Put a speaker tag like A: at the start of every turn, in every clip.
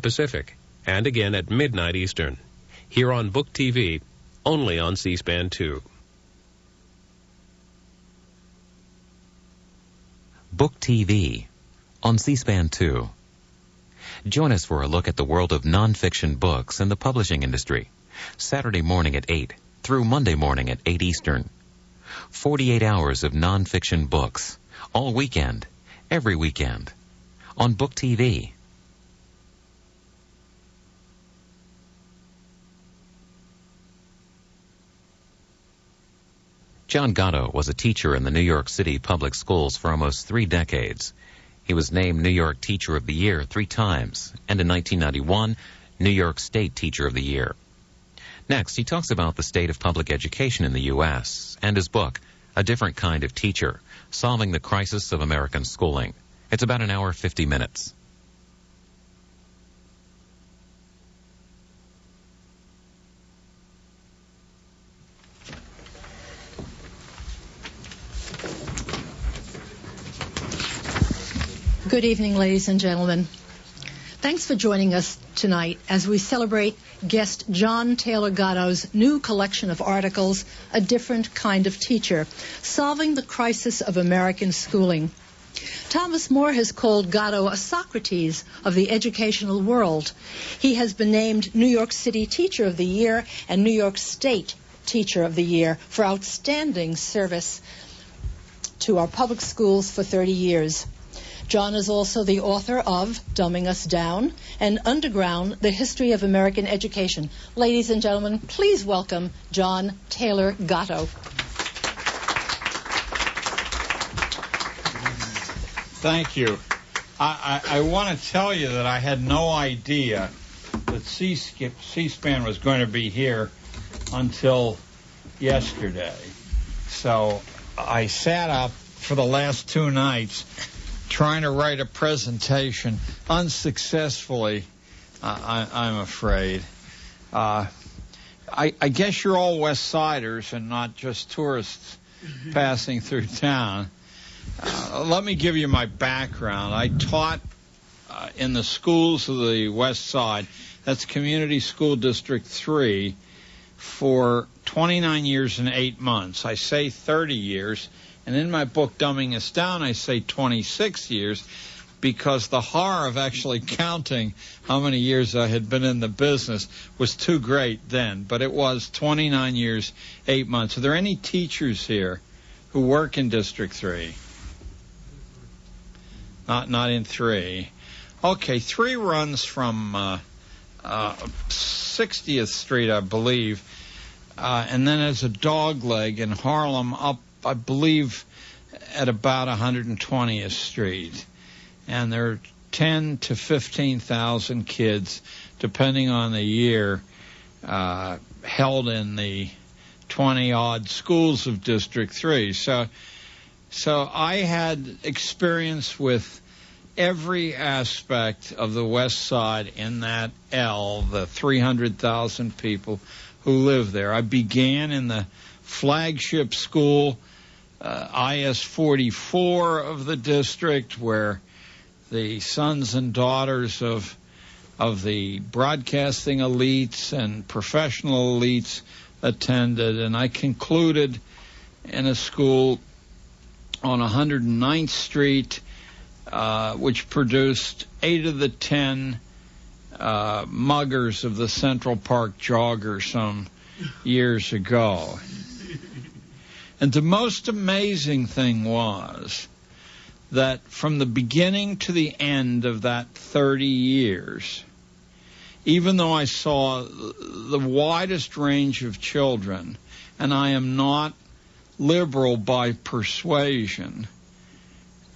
A: Pacific, and again at midnight Eastern. Here on Book TV, only on C-SPAN 2.
B: Book TV on C-SPAN 2. Join us for a look at the world of nonfiction books and the publishing industry. Saturday morning at 8 through Monday morning at 8 Eastern. 48 hours of nonfiction books, all weekend, every weekend, on Book TV. John Gatto was a teacher in the New York City public schools for almost 3 decades. He was named New York Teacher of the Year 3 times, and in 1991, New York State Teacher of the Year. Next, he talks about the state of public education in the U.S. and his book, A Different Kind of Teacher, Solving the Crisis of American Schooling. It's about an hour, 50 minutes.
C: Good evening, ladies and gentlemen. Thanks for joining us tonight as we celebrate guest John Taylor Gatto's new collection of articles, A Different Kind of Teacher, Solving the Crisis of American Schooling. Thomas More has called Gatto a Socrates of the educational world. He has been named New York City Teacher of the Year and New York State Teacher of the Year for outstanding service to our public schools for 30 years. John is also the author of Dumbing Us Down and Underground, The History of American Education. Ladies and gentlemen, please welcome John Taylor Gatto.
D: Thank you. I want to tell you that I had no idea that C-SPAN was going to be here until yesterday. So I sat up for the last 2 nights trying to write a presentation unsuccessfully, I'm afraid. I guess you're all West Siders and not just tourists passing through town. Let me give you my background. I taught in the schools of the West Side, that's Community School District 3, for 29 years and 8 months. I say 30 years. And in my book, Dumbing Us Down, I say 26 years because the horror of actually counting how many years I had been in the business was too great then. But it was 29 years, 8 months. Are there any teachers here who work in District 3? Not in 3. Okay, 3 runs from 60th Street, I believe, and then as a dog leg in Harlem up, I believe, at about 120th Street. And there are 10 to 15,000 kids, depending on the year, held in the 20-odd schools of District 3. So I had experience with every aspect of the West Side in that L, the 300,000 people who live there. I began in the flagship school, IS 44 of the district, where the sons and daughters of the broadcasting elites and professional elites attended, and I concluded in a school on 109th Street, which produced 8 of the 10 muggers of the Central Park jogger some years ago. And the most amazing thing was that from the beginning to the end of that 30 years, even though I saw the widest range of children, and I am not liberal by persuasion,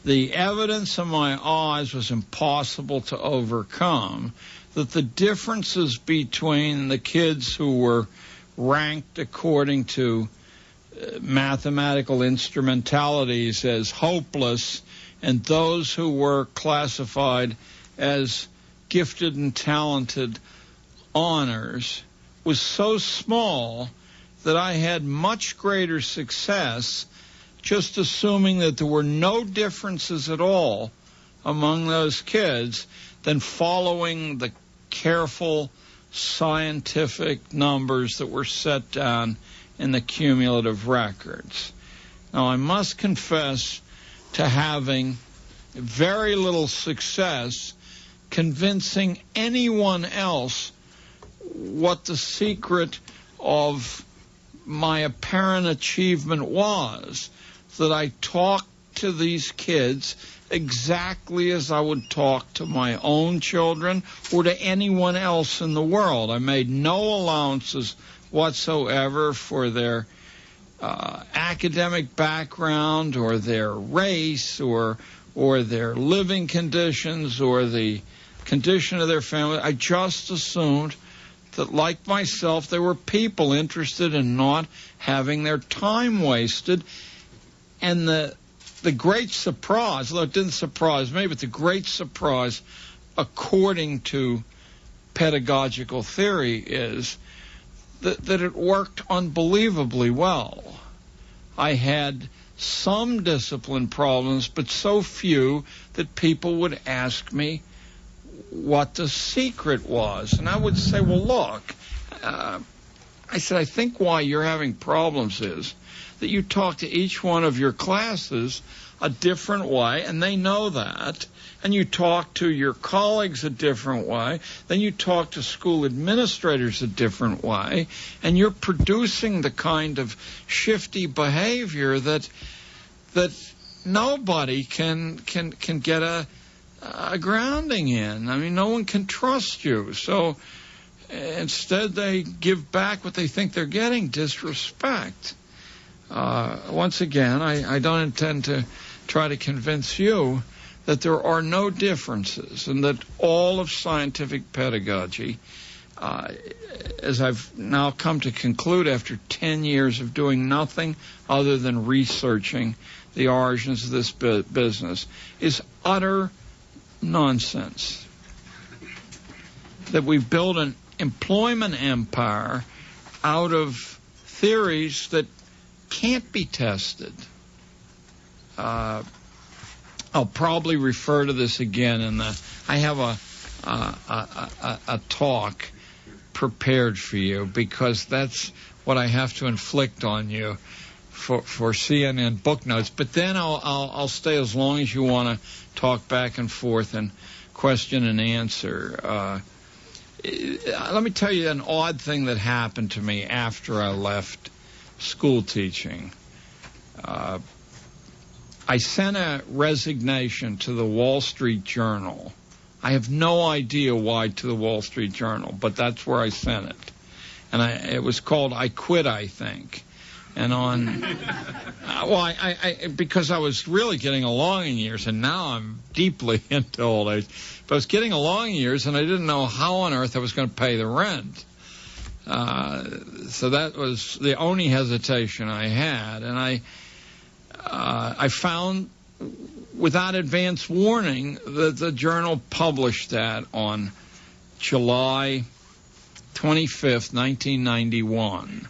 D: the evidence in my eyes was impossible to overcome, that the differences between the kids who were ranked according to mathematical instrumentalities as hopeless and those who were classified as gifted and talented honors was so small that I had much greater success just assuming that there were no differences at all among those kids than following the careful scientific numbers that were set down in the cumulative records. Now, I must confess to having very little success convincing anyone else what the secret of my apparent achievement was, that I talked to these kids exactly as I would talk to my own children or to anyone else in the world. I made no allowances whatsoever for their academic background or their race or their living conditions or the condition of their family. I just assumed that, like myself, they were people interested in not having their time wasted. And the great surprise, although it didn't surprise me, but the great surprise, according to pedagogical theory, is that it worked unbelievably well. I had some discipline problems, but so few that people would ask me what the secret was. And I would say, well, look, I said, I think why you're having problems is that you talk to each one of your classes a different way, and they know that. And you talk to your colleagues a different way. Then you talk to school administrators a different way. And you're producing the kind of shifty behavior that nobody can get a grounding in. I mean, no one can trust you. So instead they give back what they think they're getting, disrespect. Once again, I don't intend to try to convince you that there are no differences and that all of scientific pedagogy, as I've now come to conclude after 10 years of doing nothing other than researching the origins of this business, is utter nonsense. That we've built an employment empire out of theories that can't be tested. I'll probably refer to this again I have a talk prepared for you, because that's what I have to inflict on you for CNN book notes. But then I'll stay as long as you want to talk back and forth and question and answer. Let me tell you an odd thing that happened to me after I left school teaching. I sent a resignation to the Wall Street Journal. I have no idea why to the Wall Street Journal, but that's where I sent it. And it was called I Quit, I think. And because I was really getting along in years, and now I'm deeply into old age. But I was getting along in years, and I didn't know how on earth I was going to pay the rent. So that was the only hesitation I had. And I found, without advance warning, that the Journal published that on July 25th, 1991.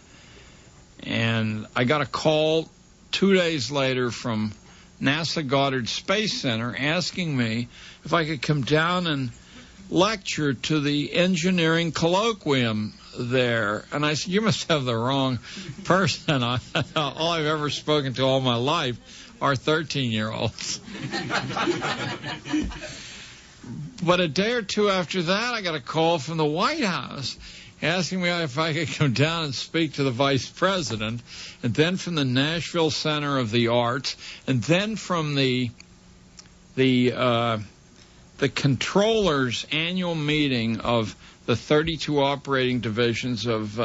D: And I got a call 2 days later from NASA Goddard Space Center asking me if I could come down and lecture to the engineering colloquium there. And I said, you must have the wrong person. All I've ever spoken to all my life are 13-year-olds. But a day or two after that, I got a call from the White House asking me if I could come down and speak to the vice president, and then from the Nashville Center of the Arts, and then from the controller's annual meeting of the 32 operating divisions of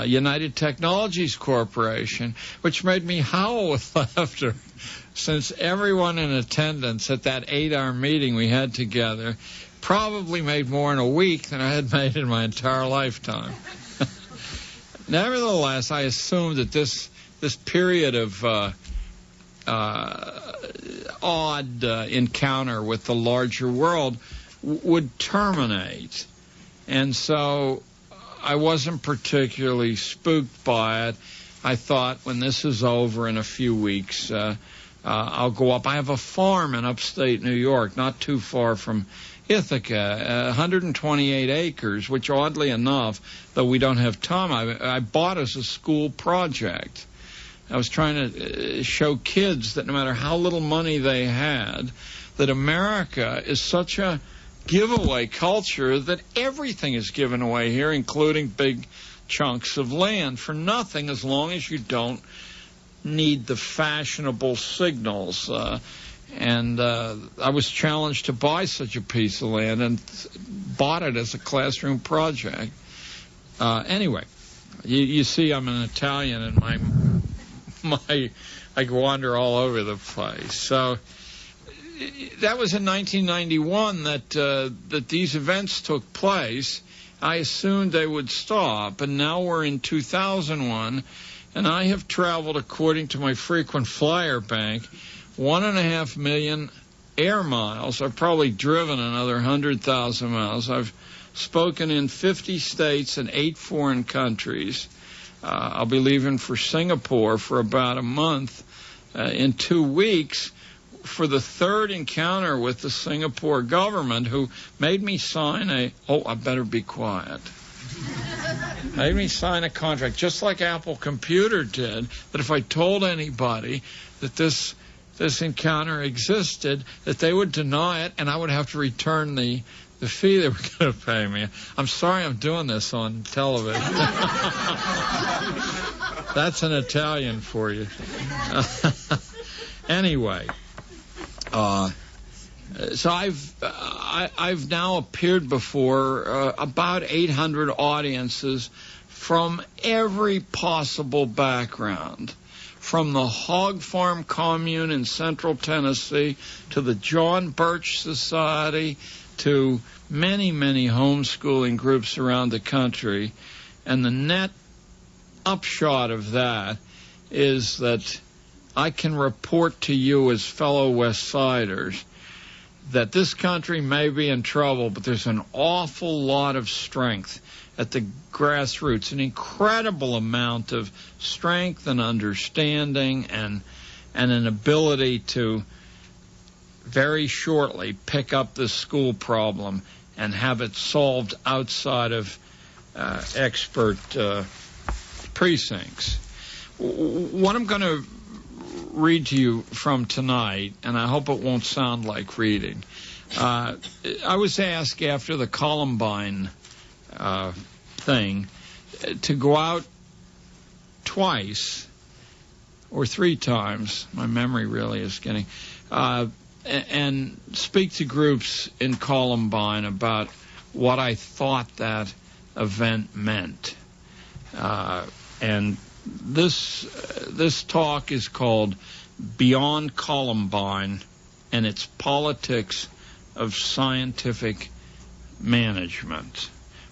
D: United Technologies Corporation, which made me howl with laughter, since everyone in attendance at that 8-hour meeting we had together probably made more in a week than I had made in my entire lifetime. Nevertheless, I assumed that this period of odd encounter with the larger world would terminate. And so I wasn't particularly spooked by it. I thought, when this is over in a few weeks, I'll go up. I have a farm in upstate New York, not too far from Ithaca, 128 acres, which oddly enough, though we don't have time, I bought as a school project. I was trying to show kids that no matter how little money they had, that America is such a giveaway culture that everything is given away here, including big chunks of land for nothing, as long as you don't need the fashionable signals. And I was challenged to buy such a piece of land and bought it as a classroom project. Anyway, you see I'm an Italian, and I wander all over the place. So that was in 1991 that these events took place. I assumed they would stop, and now we're in 2001, and I have traveled, according to my frequent flyer bank, 1.5 million air miles. I've probably driven another 100,000 miles. I've spoken in 50 states and 8 foreign countries. I'll be leaving for Singapore for about a month in 2 weeks for the third encounter with the Singapore government, who made me sign I better be quiet. Made me sign a contract, just like Apple Computer did, that if I told anybody that this encounter existed, that they would deny it, and I would have to return the fee they were going to pay me. I'm sorry I'm doing this on television. That's an Italian for you. Anyway, so I've now appeared before about 800 audiences from every possible background, from the hog farm commune in central Tennessee to the John Birch Society to many, many homeschooling groups around the country. And the net upshot of that is that I can report to you as fellow West Siders that this country may be in trouble, but there's an awful lot of strength at the grassroots, an incredible amount of strength and understanding and an ability to very shortly pick up this school problem and have it solved outside of expert precincts. What I'm going to read to you from tonight, and I hope it won't sound like reading. I was asked after the Columbine thing to go out twice or 3 times, my memory really is getting, and speak to groups in Columbine about what I thought that event meant. And this talk is called Beyond Columbine and Its Politics of Scientific Management.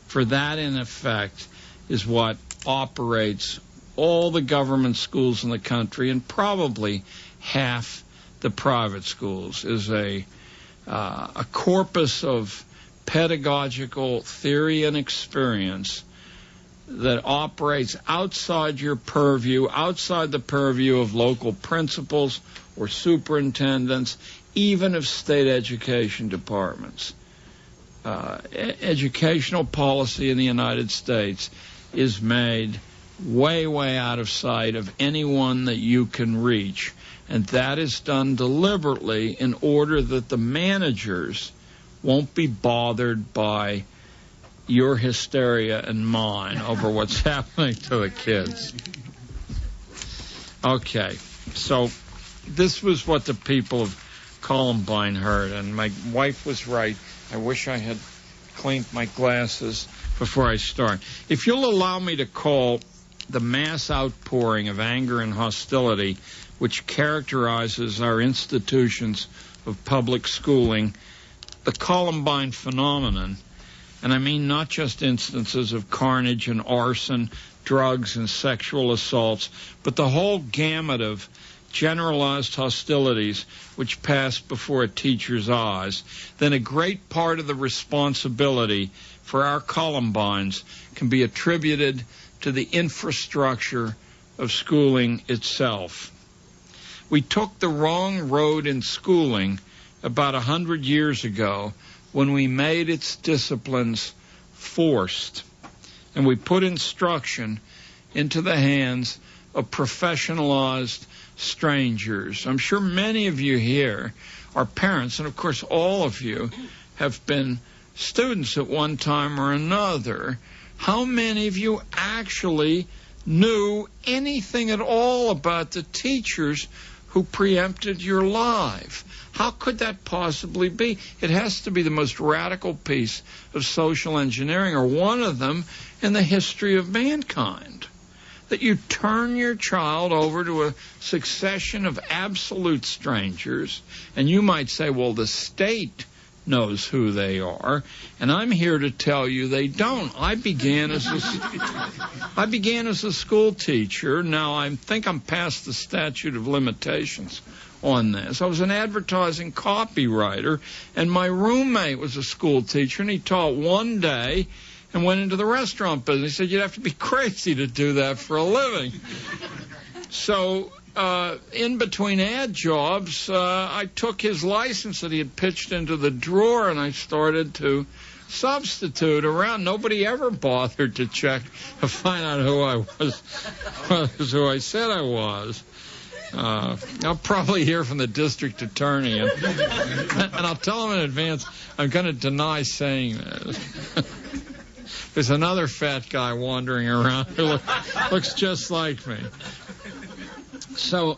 D: For that, in effect, is what operates all the government schools in the country, and probably half the private schools, is a corpus of pedagogical theory and experience that operates outside your purview, outside the purview of local principals or superintendents, even of state education departments. Educational policy in the United States is made way, way out of sight of anyone that you can reach. And that is done deliberately in order that the managers won't be bothered by your hysteria and mine over what's happening to the kids. Okay, so this was what the people of Columbine heard, and my wife was right. I wish I had cleaned my glasses before I start. If you'll allow me to call the mass outpouring of anger and hostility which characterizes our institutions of public schooling the Columbine phenomenon, and I mean not just instances of carnage and arson, drugs and sexual assaults, but the whole gamut of generalized hostilities which pass before a teacher's eyes, then a great part of the responsibility for our Columbines can be attributed to the infrastructure of schooling itself. We took the wrong road in schooling about 100 years ago when we made its disciplines forced, and we put instruction into the hands of professionalized strangers. I'm sure many of you here are parents, and of course all of you have been students at one time or another. How many of you actually knew anything at all about the teachers who preempted your life? How could that possibly be? It has to be the most radical piece of social engineering, or one of them in the history of mankind, that you turn your child over to a succession of absolute strangers. And you might say, well, the state knows who they are, and I'm here to tell you they don't. I began as a school teacher. Now I think I'm past the statute of limitations on this. I was an advertising copywriter, and my roommate was a school teacher, and he taught one day and went into the restaurant business. He said, you'd have to be crazy to do that for a living. So in between ad jobs, I took his license that he had pitched into the drawer, and I started to substitute around. Nobody ever bothered to check to find out who I was, who I said I was. I'll probably hear from the district attorney, and I'll tell him in advance I'm going to deny saying this. There's another fat guy wandering around who looks just like me. So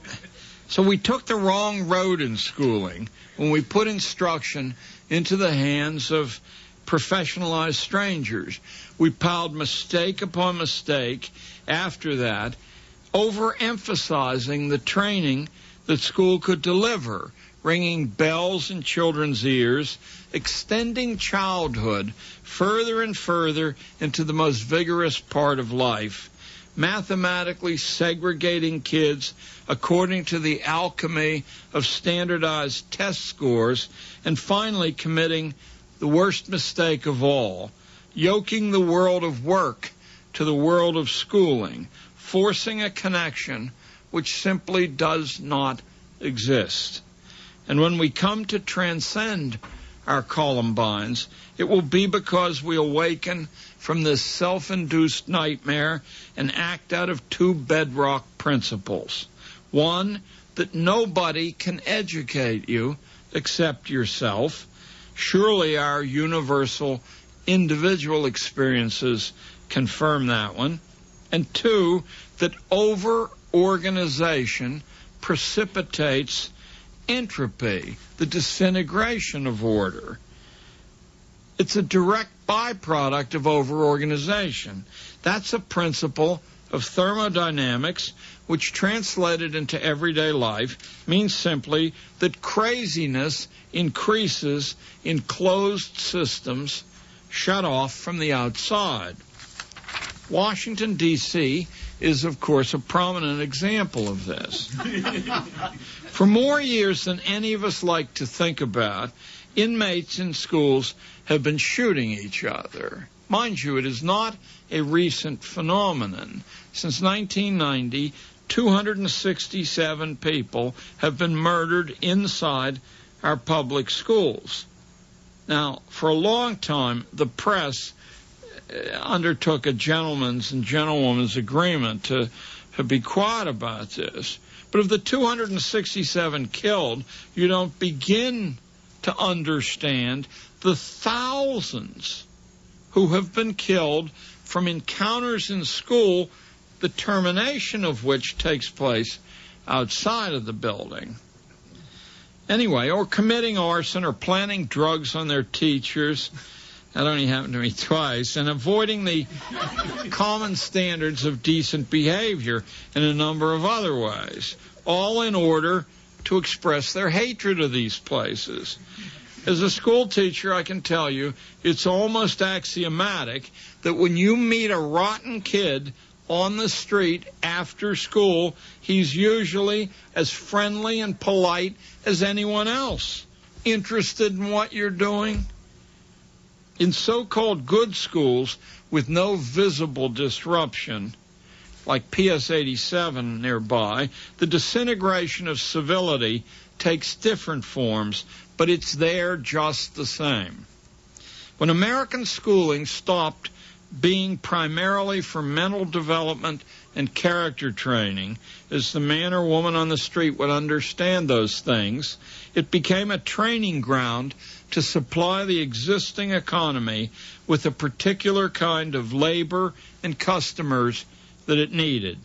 D: we took the wrong road in schooling when we put instruction into the hands of professionalized strangers. We piled mistake upon mistake after that, overemphasizing the training that school could deliver, ringing bells in children's ears, extending childhood further and further into the most vigorous part of life, mathematically segregating kids according to the alchemy of standardized test scores, and finally committing the worst mistake of all, yoking the world of work to the world of schooling, forcing a connection which simply does not exist. And when we come to transcend our Columbines, it will be because we awaken from this self-induced nightmare and act out of two bedrock principles. One, that nobody can educate you except yourself. Surely our universal individual experiences confirm that one. And two, that over-organization precipitates entropy, the disintegration of order. It's a direct byproduct of over-organization. That's a principle of thermodynamics which, translated into everyday life, means simply that craziness increases in closed systems shut off from the outside. Washington, D.C. is, of course, a prominent example of this. For more years than any of us like to think about, inmates in schools have been shooting each other. Mind you, it is not a recent phenomenon. Since 1990, 267 people have been murdered inside our public schools. Now, for a long time, the press undertook a gentleman's and gentlewoman's agreement to be quiet about this. But of the 267 killed, you don't begin to understand the thousands who have been killed from encounters in school, the termination of which takes place outside of the building. Anyway, or committing arson or planting drugs on their teachers. That only happened to me twice. And avoiding the common standards of decent behavior in a number of other ways, all in order to express their hatred of these places. As a school teacher, I can tell you, it's almost axiomatic that when you meet a rotten kid on the street after school, he's usually as friendly and polite as anyone else, interested in what you're doing. In so-called good schools with no visible disruption, like PS 87 nearby, the disintegration of civility takes different forms, but it's there just the same. When American schooling stopped being primarily for mental development and character training, as the man or woman on the street would understand those things, it became a training ground to supply the existing economy with a particular kind of labor and customers that it needed.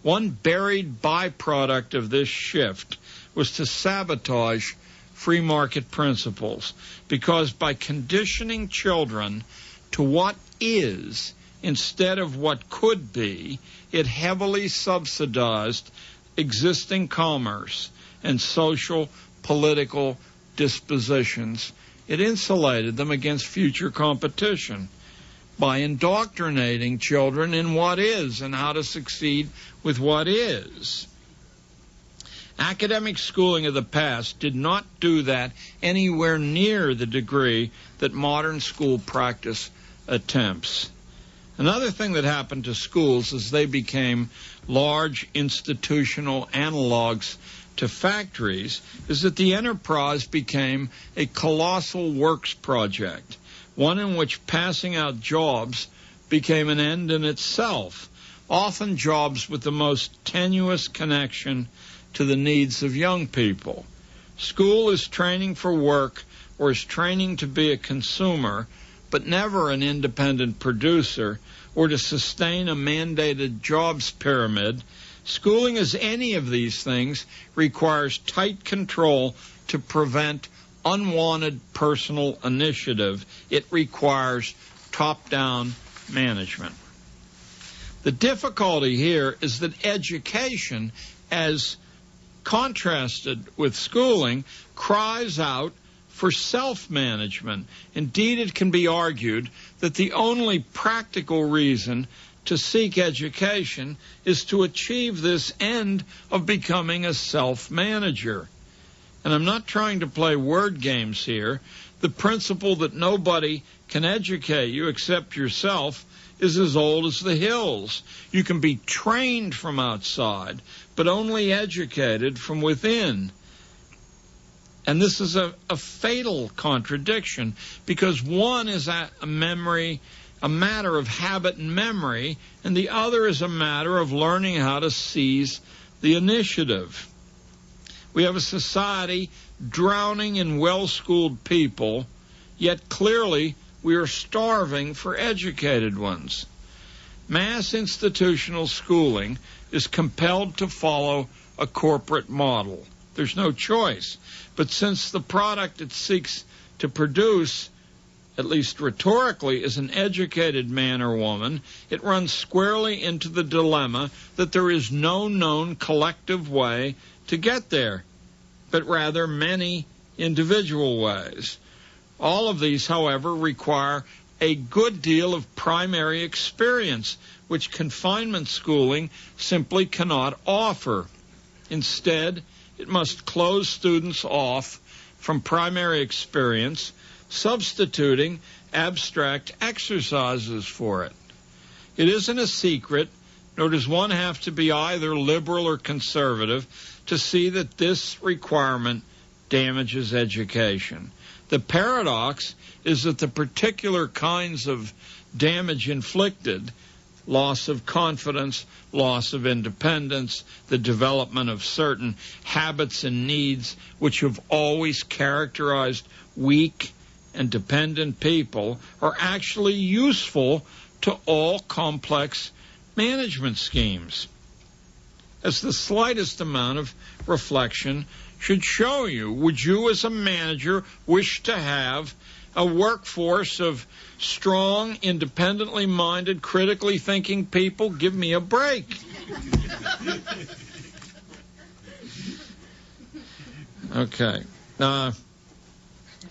D: One buried byproduct of this shift was to sabotage free market principles, because by conditioning children to what is instead of what could be, it heavily subsidized existing commerce and social political dispositions. It insulated them against future competition by indoctrinating children in what is and how to succeed with what is. Academic schooling of the past did not do that anywhere near the degree that modern school practice attempts. Another thing that happened to schools as they became large institutional analogs to factories is that the enterprise became a colossal works project, one in which passing out jobs became an end in itself, often jobs with the most tenuous connection to the needs of young people. School is training for work or is training to be a consumer, but never an independent producer or to sustain a mandated jobs pyramid. Schooling as any of these things requires tight control to prevent unwanted personal initiative. It requires top-down management. The difficulty here is that education, as contrasted with schooling, cries out for self-management. Indeed, it can be argued that the only practical reason to seek education is to achieve this end of becoming a self-manager. And I'm not trying to play word games here. The principle that nobody can educate you except yourself is as old as the hills. You can be trained from outside, but only educated from within. And this is a fatal contradiction, because one is a matter of habit and memory, and the other is a matter of learning how to seize the initiative. We have a society drowning in well-schooled people, yet clearly we are starving for educated ones. Mass institutional schooling is compelled to follow a corporate model. There's no choice. But since the product it seeks to produce, at least rhetorically, is an educated man or woman, it runs squarely into the dilemma that there is no known collective way to get there, but rather many individual ways. All of these, however, require a good deal of primary experience, which confinement schooling simply cannot offer. Instead, it must close students off from primary experience, substituting abstract exercises for it. It isn't a secret, nor does one have to be either liberal or conservative to see that this requirement damages education. The paradox is that the particular kinds of damage inflicted, loss of confidence, loss of independence, the development of certain habits and needs which have always characterized weak and dependent people, are actually useful to all complex management schemes. As the slightest amount of reflection should show you, would you as a manager wish to have a workforce of strong, independently minded, critically thinking people? Give me a break. Okay.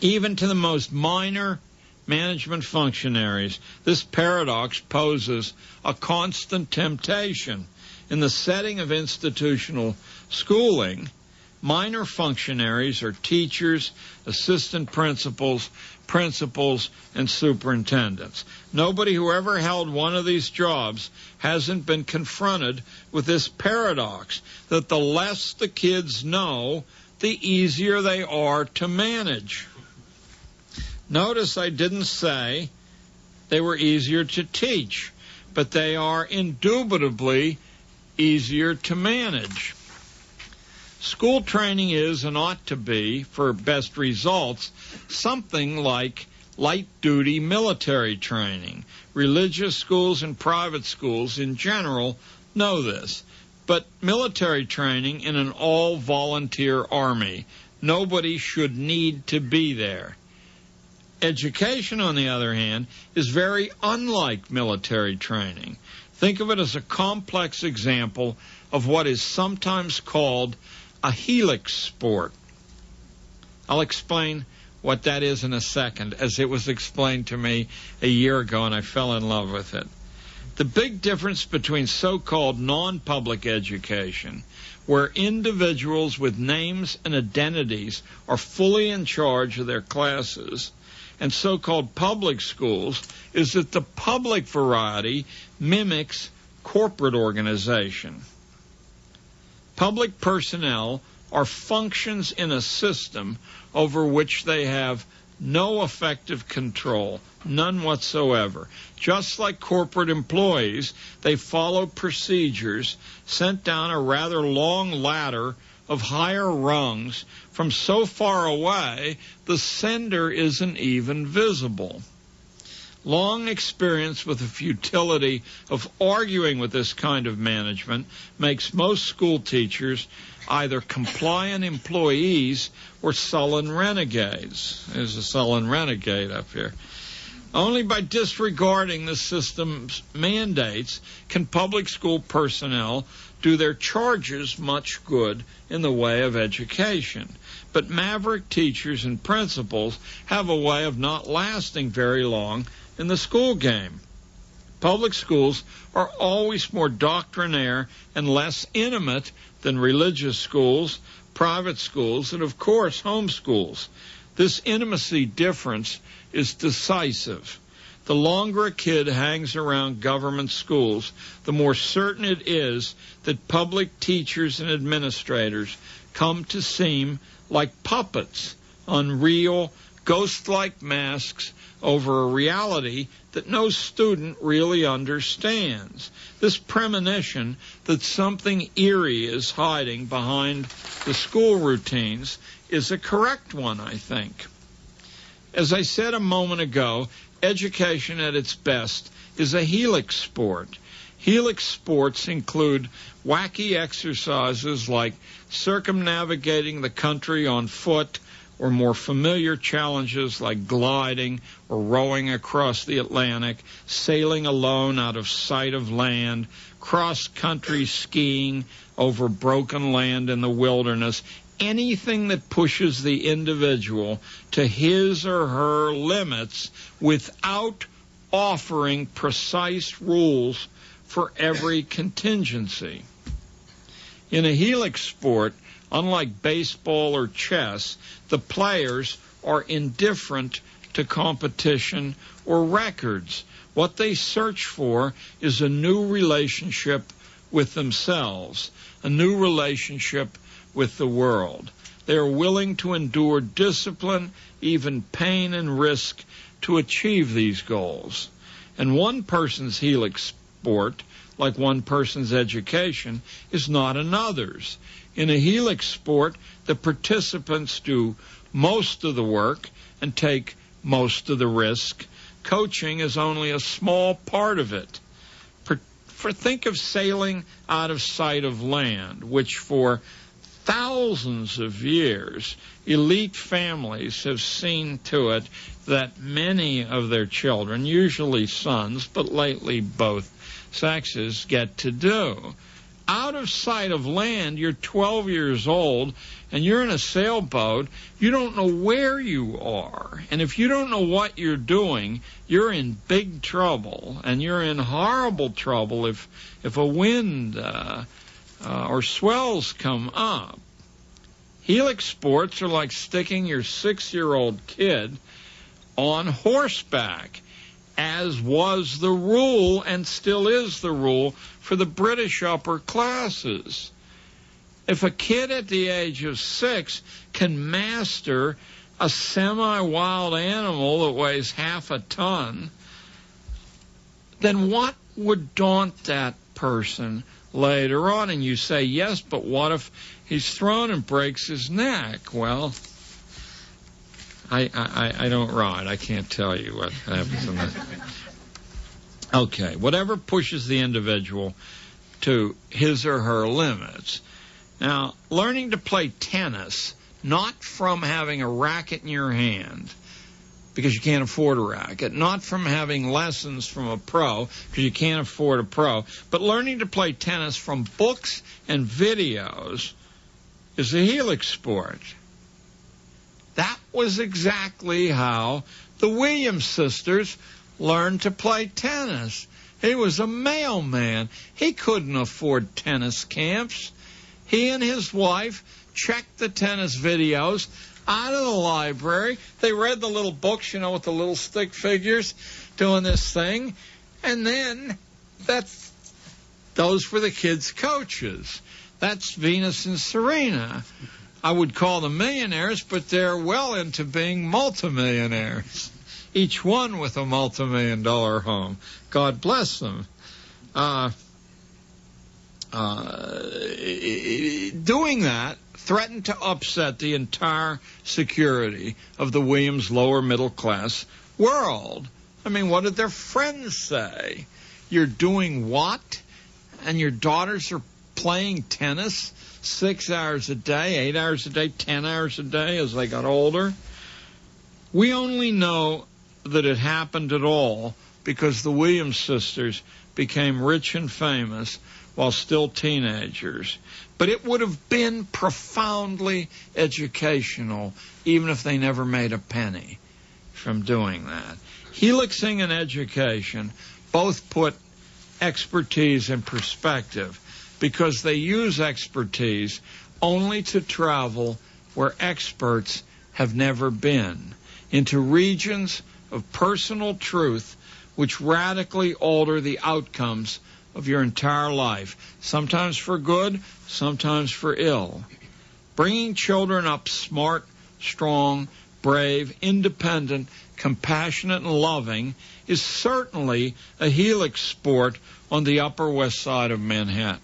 D: Even to the most minor management functionaries, this paradox poses a constant temptation. In the setting of institutional schooling, minor functionaries are teachers, assistant principals, and superintendents. Nobody who ever held one of these jobs hasn't been confronted with this paradox, that the less the kids know, the easier they are to manage. Notice I didn't say they were easier to teach, but they are indubitably easier to manage. School training is and ought to be, for best results, something like light-duty military training. Religious schools and private schools in general know this. But military training in an all-volunteer army, nobody should need to be there. Education, on the other hand, is very unlike military training. Think of it as a complex example of what is sometimes called a helix sport. I'll explain what that is in a second, as it was explained to me a year ago and I fell in love with it. The big difference between so-called non-public education, where individuals with names and identities are fully in charge of their classes, and so-called public schools, is that the public variety mimics corporate organization. Public personnel are functions in a system over which they have no effective control, none whatsoever. Just like corporate employees, they follow procedures sent down a rather long ladder of higher rungs from so far away the sender isn't even visible. Long experience with the futility of arguing with this kind of management makes most school teachers either compliant employees or sullen renegades. There's a sullen renegade up here. Only by disregarding the system's mandates can public school personnel do their charges much good in the way of education. But maverick teachers and principals have a way of not lasting very long in the school game. Public schools are always more doctrinaire and less intimate than religious schools, private schools, and of course home schools. This intimacy difference is decisive. The longer a kid hangs around government schools, the more certain it is that public teachers and administrators come to seem like puppets, unreal, ghost-like masks over a reality that no student really understands. This premonition that something eerie is hiding behind the school routines is a correct one, I think. As I said a moment ago, education at its best is a helix sport. Helix sports include wacky exercises like circumnavigating the country on foot, or more familiar challenges like gliding or rowing across the Atlantic, sailing alone out of sight of land, cross-country skiing over broken land in the wilderness, anything that pushes the individual to his or her limits without offering precise rules for every contingency. In a helix sport, unlike baseball or chess, the players are indifferent to competition or records. What they search for is a new relationship with themselves, a new relationship with the world. They are willing to endure discipline, even pain and risk to achieve these goals. And one person's helix sport, like one person's education, is not another's. In a helix sport, the participants do most of the work and take most of the risk. Coaching is only a small part of it. Think of sailing out of sight of land, which for thousands of years, elite families have seen to it that many of their children, usually sons, but lately both sexes, get to do. Out of sight of land, you're 12 years old, and you're in a sailboat. You don't know where you are. And if you don't know what you're doing, you're in big trouble, and you're in horrible trouble if a wind or swells come up. Helix sports are like sticking your 6-year-old kid on horseback, as was the rule and still is the rule for the British upper classes. If a kid at the age of 6 can master a semi-wild animal that weighs half a ton, then what would daunt that person later on? And you say, yes, but what if he's thrown and breaks his neck? Well, I don't ride. I can't tell you what happens in that. Okay, whatever pushes the individual to his or her limits. Now, learning to play tennis, not from having a racket in your hand, because you can't afford a racket, not from having lessons from a pro, because you can't afford a pro, but learning to play tennis from books and videos is a helix sport. That was exactly how the Williams sisters learned to play tennis. He was a mailman. He couldn't afford tennis camps. He and his wife checked the tennis videos out of the library. They read the little books, with the little stick figures doing this thing. And then those were the kids' coaches. That's Venus and Serena. I would call them millionaires, but they're well into being multimillionaires. Each one with a multi-million-dollar home. God bless them. Doing that threatened to upset the entire security of the Williams lower middle class world. I mean, what did their friends say? You're doing what? And your daughters are playing tennis 6 hours a day, 8 hours a day, 10 hours a day as they got older? We only know that it happened at all because the Williams sisters became rich and famous while still teenagers. But it would have been profoundly educational, even if they never made a penny from doing that. Helixing and education both put expertise in perspective because they use expertise only to travel where experts have never been, into regions of personal truth which radically alter the outcomes of your entire life, sometimes for good, sometimes for ill. Bringing children up smart, strong, brave, independent, compassionate, and loving is certainly a helix sport on the Upper West Side of Manhattan.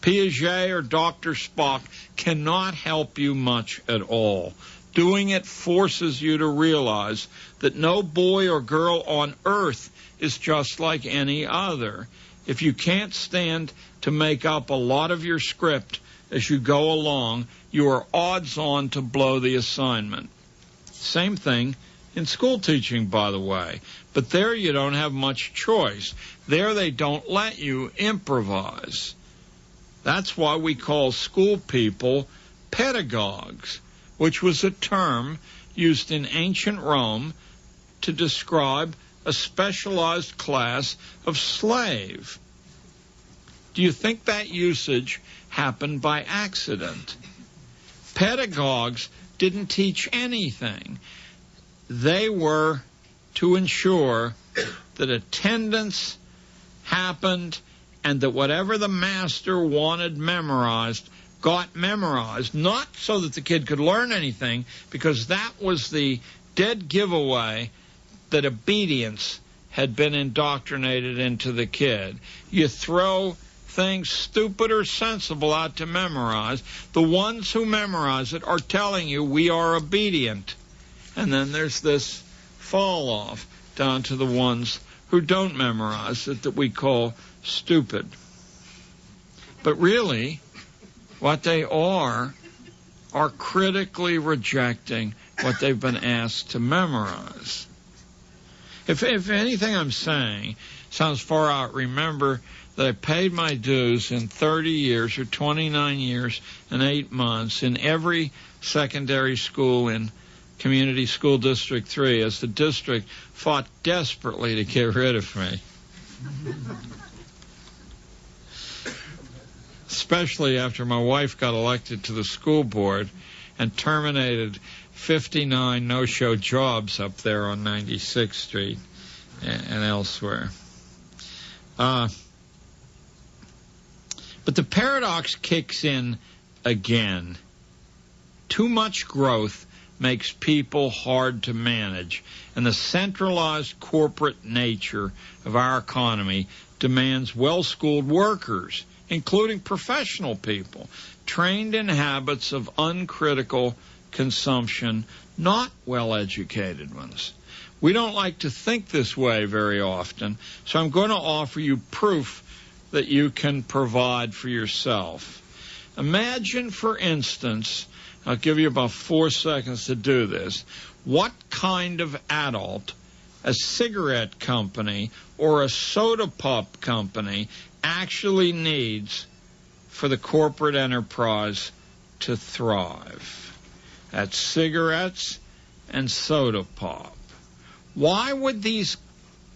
D: Piaget or Dr. Spock cannot help you much at all. Doing it forces you to realize that no boy or girl on earth is just like any other. If you can't stand to make up a lot of your script as you go along, you are odds-on to blow the assignment. Same thing in school teaching, by the way. But there you don't have much choice. There they don't let you improvise. That's why we call school people pedagogues, which was a term used in ancient Rome to describe a specialized class of slave. Do you think that usage happened by accident? Pedagogues didn't teach anything. They were to ensure that attendance happened and that whatever the master wanted memorized got memorized, not so that the kid could learn anything, because that was the dead giveaway that obedience had been indoctrinated into the kid. You throw things stupid or sensible out to memorize. The ones who memorize it are telling you we are obedient. And then there's this fall off down to the ones who don't memorize it that we call stupid. But really, what they are critically rejecting what they've been asked to memorize. If anything I'm saying sounds far out, remember that I paid my dues in 30 years or 29 years and 8 months in every secondary school in Community School District 3 as the district fought desperately to get rid of me. Especially after my wife got elected to the school board and terminated 59 no-show jobs up there on 96th Street and elsewhere. But the paradox kicks in again. Too much growth makes people hard to manage, and the centralized corporate nature of our economy demands well-schooled workers, including professional people, trained in habits of uncritical consumption, not well-educated ones. We don't like to think this way very often, so I'm going to offer you proof that you can provide for yourself. Imagine, for instance, I'll give you about 4 seconds to do this, what kind of adult a cigarette company or a soda pop company actually needs for the corporate enterprise to thrive. That's cigarettes and soda pop. Why would these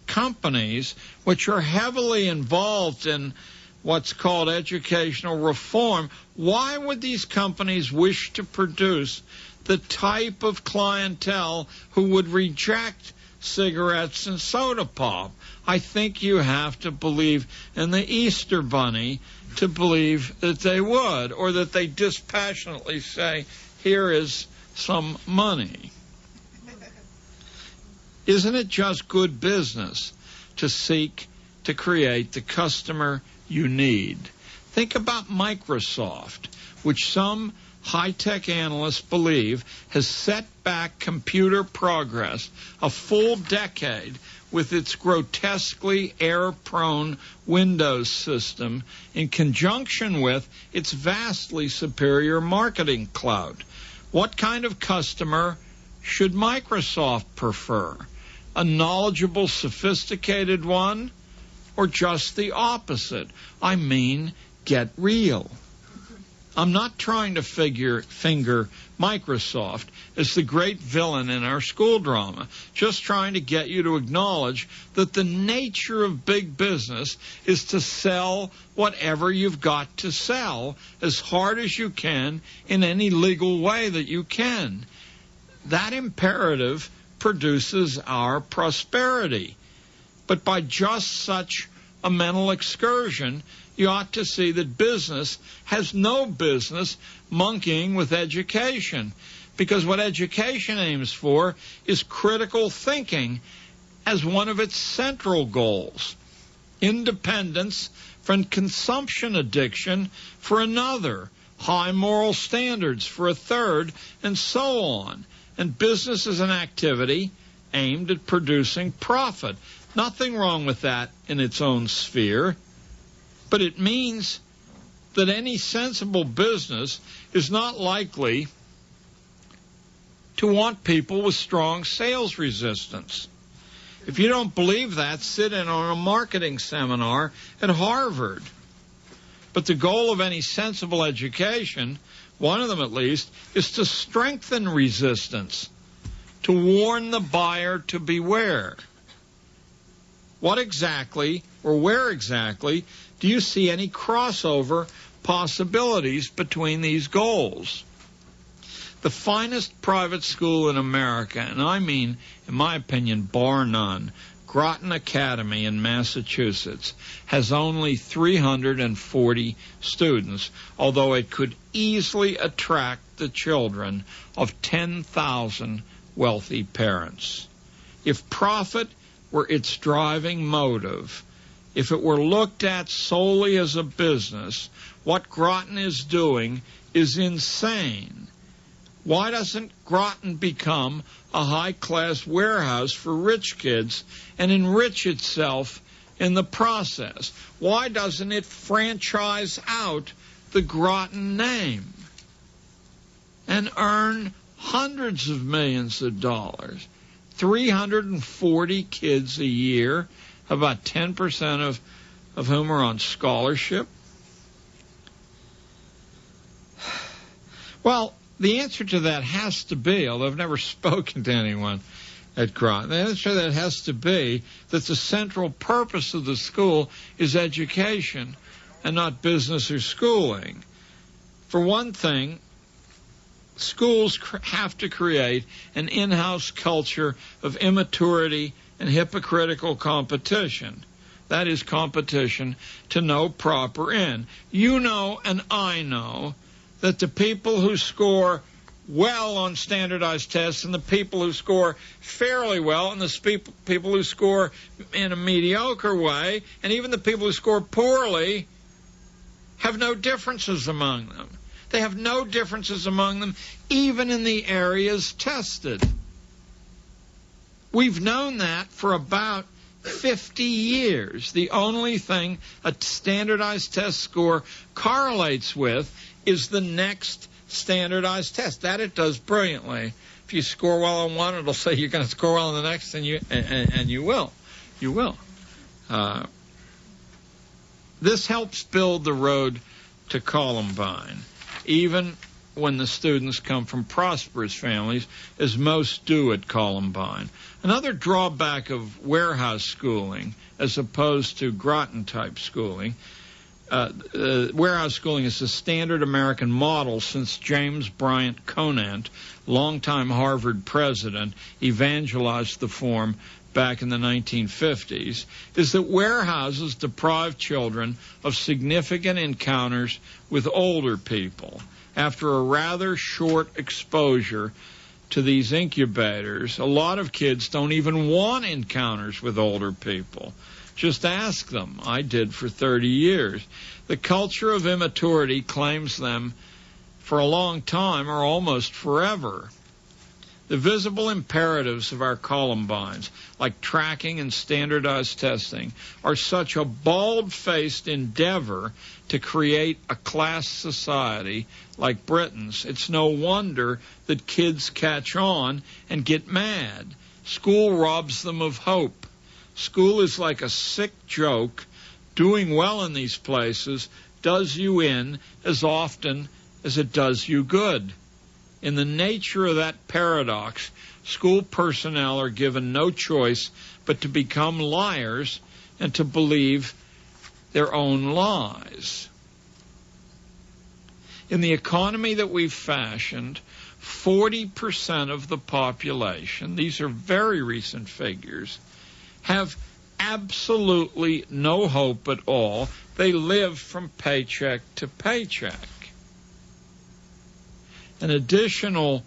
D: companies, which are heavily involved in what's called educational reform, why would these companies wish to produce the type of clientele who would reject cigarettes and soda pop? I think you have to believe in the Easter Bunny to believe that they would, or that they dispassionately say, here is some money. Isn't it just good business to seek to create the customer you need? Think about Microsoft, which some high-tech analysts believe has set back computer progress a full decade with its grotesquely error-prone Windows system in conjunction with its vastly superior marketing cloud. What kind of customer should Microsoft prefer? A knowledgeable, sophisticated one, or just the opposite? I mean, get real. I'm not trying to finger Microsoft as the great villain in our school drama, just trying to get you to acknowledge that the nature of big business is to sell whatever you've got to sell as hard as you can in any legal way that you can. That imperative produces our prosperity. But by just such a mental excursion, you ought to see that business has no business monkeying with education, because what education aims for is critical thinking as one of its central goals, independence from consumption addiction for another, high moral standards for a third, and so on. And business is an activity aimed at producing profit. Nothing wrong with that in its own sphere, but it means that any sensible business is not likely to want people with strong sales resistance. If you don't believe that, sit in on a marketing seminar at Harvard. But the goal of any sensible education, one of them at least, is to strengthen resistance, to warn the buyer to beware. What exactly, or where exactly, do you see any crossover possibilities between these goals? The finest private school in America, and I mean, in my opinion, bar none, Groton Academy in Massachusetts, has only 340 students, although it could easily attract the children of 10,000 wealthy parents. If profit were its driving motive, if it were looked at solely as a business, what Groton is doing is insane. Why doesn't Groton become a high-class warehouse for rich kids and enrich itself in the process? Why doesn't it franchise out the Groton name and earn hundreds of millions of dollars? 340 kids a year, about 10% of whom are on scholarship. Well, the answer to that has to be, although I've never spoken to anyone at Groton, the answer to that has to be that the central purpose of the school is education and not business or schooling. For one thing, schools have to create an in-house culture of immaturity and hypocritical competition. That is competition to no proper end. You know and I know that the people who score well on standardized tests and the people who score fairly well and the people who score in a mediocre way, and even the people who score poorly, have no differences among them. They have no differences among them, even in the areas tested. We've known that for about 50 years. The only thing a standardized test score correlates with is the next standardized test. That it does brilliantly. If you score well on one, it'll say you're going to score well on the next, and you will. You will. This helps build the road to Columbine, even when the students come from prosperous families, as most do at Columbine. Another drawback of warehouse schooling, as opposed to Groton-type schooling, warehouse schooling is the standard American model since James Bryant Conant, longtime Harvard president, evangelized the form back in the 1950s, is that warehouses deprive children of significant encounters with older people. After a rather short exposure to these incubators, a lot of kids don't even want encounters with older people. Just ask them. I did for 30 years. The culture of immaturity claims them for a long time or almost forever. The visible imperatives of our Columbines, like tracking and standardized testing, are such a bald-faced endeavor to create a class society like Britain's. It's no wonder that kids catch on and get mad. School robs them of hope. School is like a sick joke. Doing well in these places does you in as often as it does you good. In the nature of that paradox, school personnel are given no choice but to become liars and to believe their own lies. In the economy that we've fashioned, 40% of the population, these are very recent figures, have absolutely no hope at all. They live from paycheck to paycheck. An additional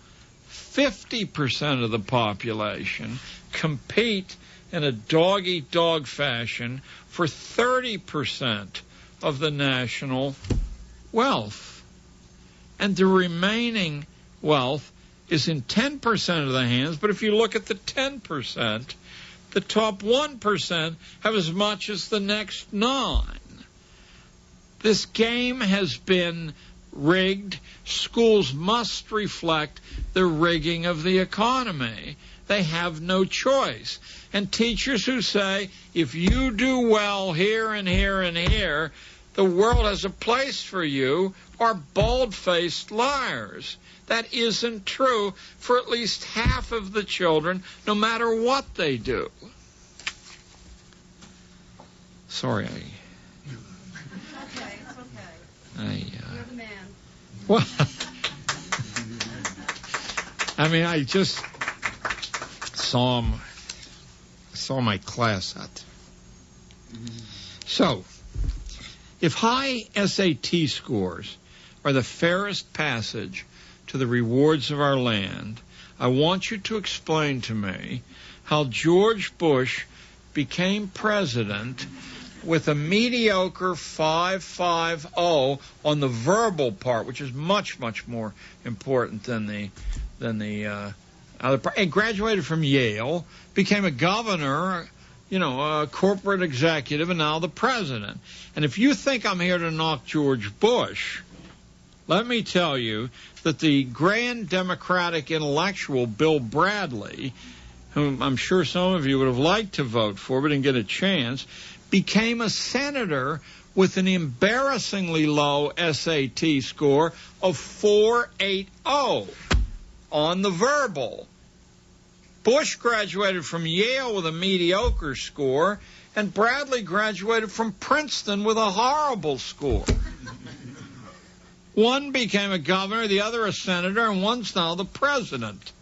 D: 50% of the population compete in a dog-eat-dog fashion for 30% of the national wealth. And the remaining wealth is in 10% of the hands, but if you look at the 10%, the top 1% have as much as the next 9. This game has been rigged. Schools must reflect the rigging of the economy. They have no choice. And teachers who say, if you do well here and here and here, the world has a place for you, are bald-faced liars. That isn't true for at least half of the children, no matter what they do. Sorry,
E: Okay, it's okay. You're the man.
D: Well, I mean, I just saw my class out. So, if high SAT scores are the fairest passage to the rewards of our land, I want you to explain to me how George Bush became president with a mediocre 5.50 on the verbal part, which is much, much more important than the other part. And graduated from Yale, became a governor, a corporate executive, and now the president. And if you think I'm here to knock George Bush, let me tell you that the grand Democratic intellectual Bill Bradley, whom I'm sure some of you would have liked to vote for but didn't get a chance, became a senator with an embarrassingly low SAT score of 4.80 on the verbal. Bush graduated from Yale with a mediocre score, and Bradley graduated from Princeton with a horrible score. One became a governor, the other a senator, and one's now the president.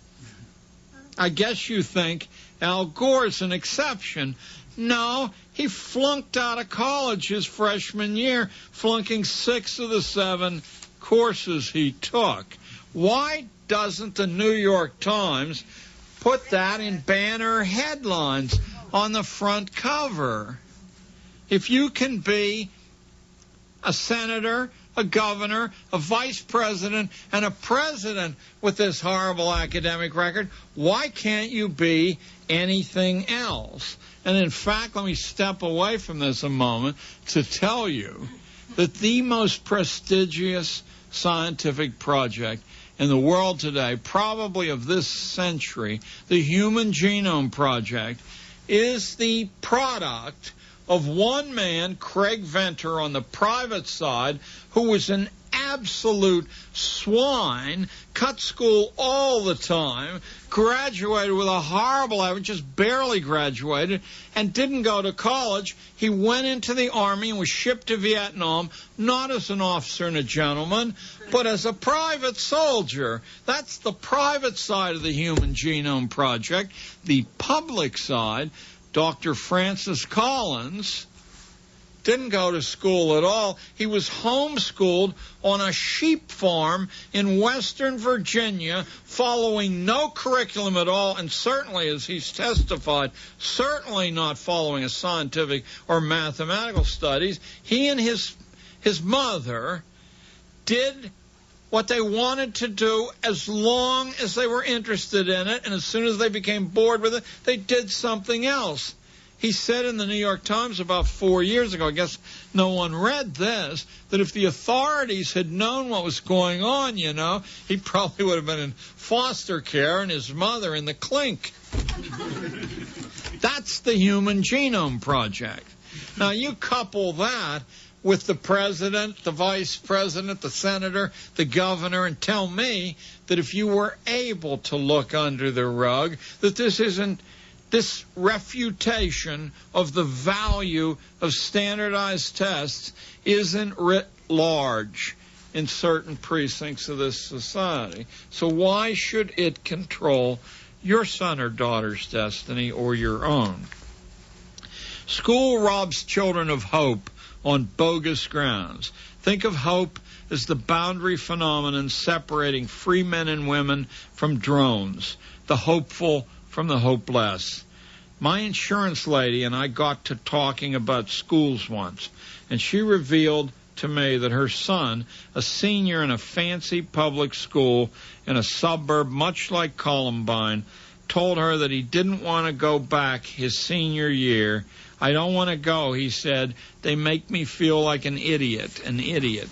D: I guess you think Al Gore's an exception. No, he flunked out of college his freshman year, flunking 6 of the 7 courses he took. Why doesn't the New York Times put that in banner headlines on the front cover? If you can be a senator, a governor, a vice president, and a president with this horrible academic record, why can't you be anything else? And in fact, let me step away from this a moment to tell you that the most prestigious scientific project in the world today, probably of this century, the Human Genome Project, is the product of one man, Craig Venter, on the private side, who was an absolute swine, cut school all the time, graduated with a horrible average, just barely graduated, and didn't go to college. He went into the Army and was shipped to Vietnam, not as an officer and a gentleman, but as a private soldier. That's the private side of the Human Genome Project. The public side, Dr. Francis Collins, didn't go to school at all. He was homeschooled on a sheep farm in Western Virginia, following no curriculum at all, and certainly, as he's testified, certainly not following a scientific or mathematical studies. He and his mother did what they wanted to do as long as they were interested in it, and as soon as they became bored with it, they did something else. He said in the New York Times about 4 years ago, I guess no one read this, that if the authorities had known what was going on, he probably would have been in foster care and his mother in the clink. That's the Human Genome Project. Now, you couple that with the president, the vice president, the senator, the governor, and tell me that if you were able to look under the rug, that this refutation of the value of standardized tests isn't writ large in certain precincts of this society. So why should it control your son or daughter's destiny or your own? School robs children of hope on bogus grounds. Think of hope as the boundary phenomenon separating free men and women from drones, the hopeful from the hopeless. My insurance lady and I got to talking about schools once, and she revealed to me that her son, a senior in a fancy public school in a suburb much like Columbine, told her that he didn't want to go back his senior year. "I don't want to go," he said. "They make me feel like an idiot, an idiot."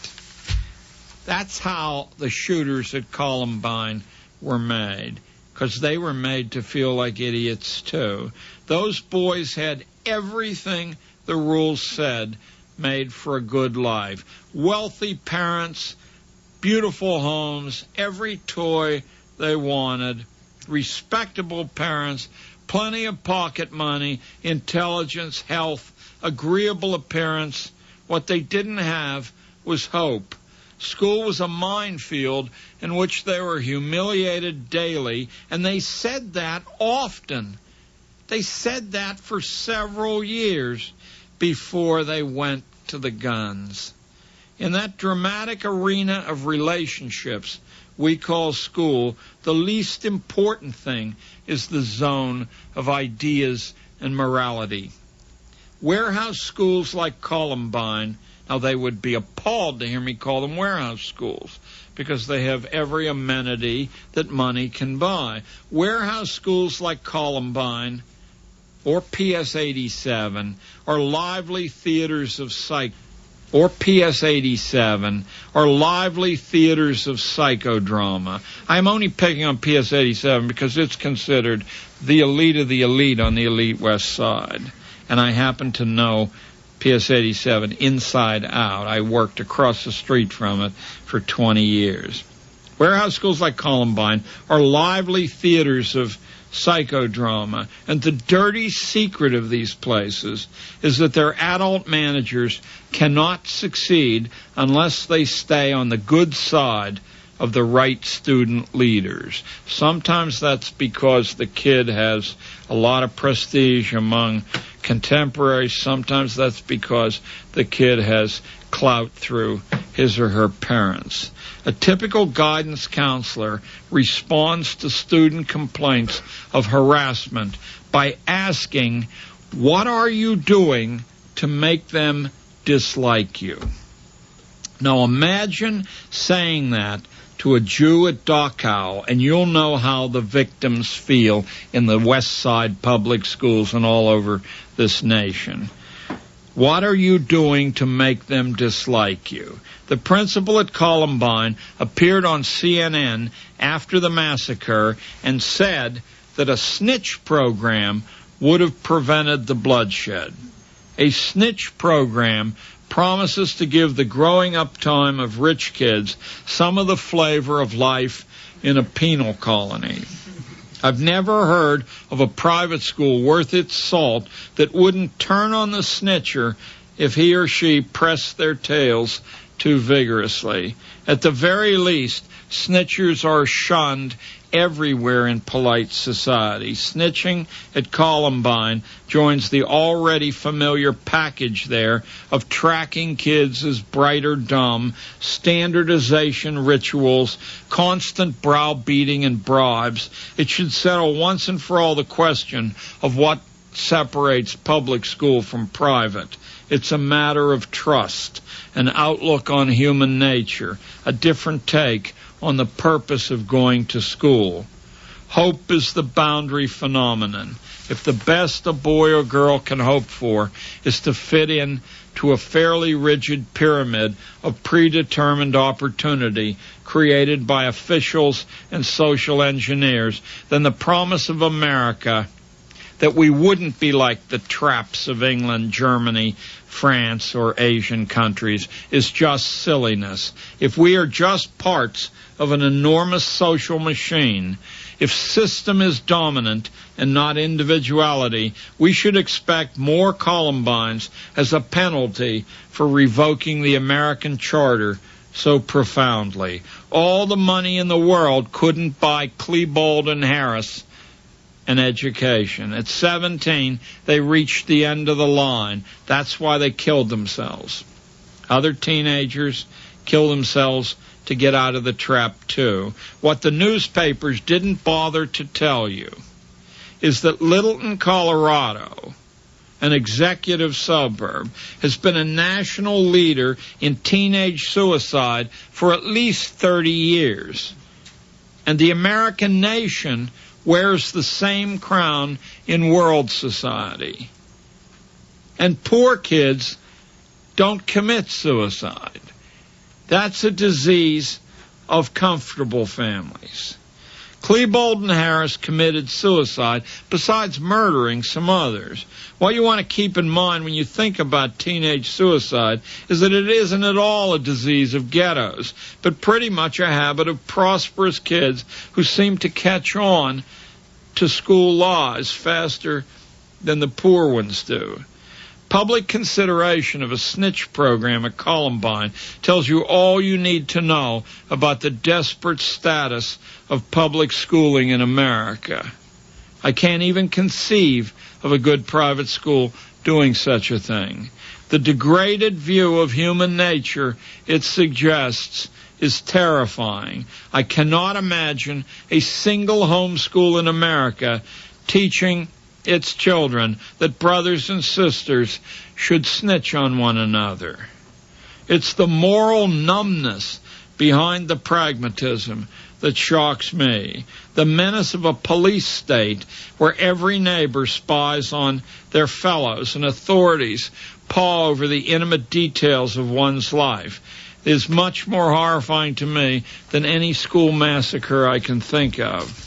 D: That's how the shooters at Columbine were made, because they were made to feel like idiots too. Those boys had everything the rules said made for a good life. Wealthy parents, beautiful homes, every toy they wanted, respectable parents, plenty of pocket money, intelligence, health, agreeable appearance. What they didn't have was hope. School was a minefield in which they were humiliated daily, and they said that often. They said that for several years before they went to the guns. In that dramatic arena of relationships we call school, the least important thing is the zone of ideas and morality. Warehouse schools like Columbine, now they would be appalled to hear me call them warehouse schools, because they have every amenity that money can buy. Warehouse schools like Columbine or PS 87 are lively theaters of psychodrama. I'm only picking on PS 87 because it's considered the elite of the elite on the elite West Side. And I happen to know PS 87 inside out. I worked across the street from it for 20 years. Warehouse schools like Columbine are lively theaters of psychodrama, and the dirty secret of these places is that their adult managers cannot succeed unless they stay on the good side of the right student leaders. Sometimes that's because the kid has a lot of prestige among contemporaries. Sometimes that's because the kid has clout through his or her parents. A typical guidance counselor responds to student complaints of harassment by asking, what are you doing to make them dislike you? Now imagine saying that to a Jew at Dachau, and you'll know how the victims feel in the West Side public schools and all over this nation. What are you doing to make them dislike you? The principal at Columbine appeared on CNN after the massacre and said that a snitch program would have prevented the bloodshed. A snitch program promises to give the growing up time of rich kids some of the flavor of life in a penal colony. I've never heard of a private school worth its salt that wouldn't turn on the snitcher if he or she pressed their tails too vigorously. At the very least, snitchers are shunned everywhere in polite society. Snitching at Columbine joins the already familiar package there of tracking kids as bright or dumb, standardization rituals, constant browbeating and bribes. It should settle once and for all the question of what separates public school from private. It's a matter of trust, an outlook on human nature, a different take on the purpose of going to school. Hope is the boundary phenomenon. If the best a boy or girl can hope for is to fit in to a fairly rigid pyramid of predetermined opportunity created by officials and social engineers, then the promise of America that we wouldn't be like the traps of England, Germany, France, or Asian countries is just silliness. If we are just parts of an enormous social machine, if system is dominant and not individuality, we should expect more Columbines as a penalty for revoking the American charter so profoundly. All the money in the world couldn't buy Klebold and Harris an education. At 17, they reached the end of the line. That's why they killed themselves. Other teenagers kill themselves to get out of the trap too. What the newspapers didn't bother to tell you is that Littleton, Colorado, an executive suburb, has been a national leader in teenage suicide for at least 30 years. And the American nation wears the same crown in world society. And poor kids don't commit suicide. That's a disease of comfortable families. Klebold and Harris committed suicide besides murdering some others. What you want to keep in mind when you think about teenage suicide is that it isn't at all a disease of ghettos, but pretty much a habit of prosperous kids who seem to catch on to school laws faster than the poor ones do. Public consideration of a snitch program at Columbine tells you all you need to know about the desperate status of public schooling in America. I can't even conceive of a good private school doing such a thing. The degraded view of human nature it suggests is terrifying. I cannot imagine a single homeschool in America teaching its children that brothers and sisters should snitch on one another. It's the moral numbness behind the pragmatism that shocks me. The menace of a police state where every neighbor spies on their fellows and authorities paw over the intimate details of one's life is much more horrifying to me than any school massacre I can think of.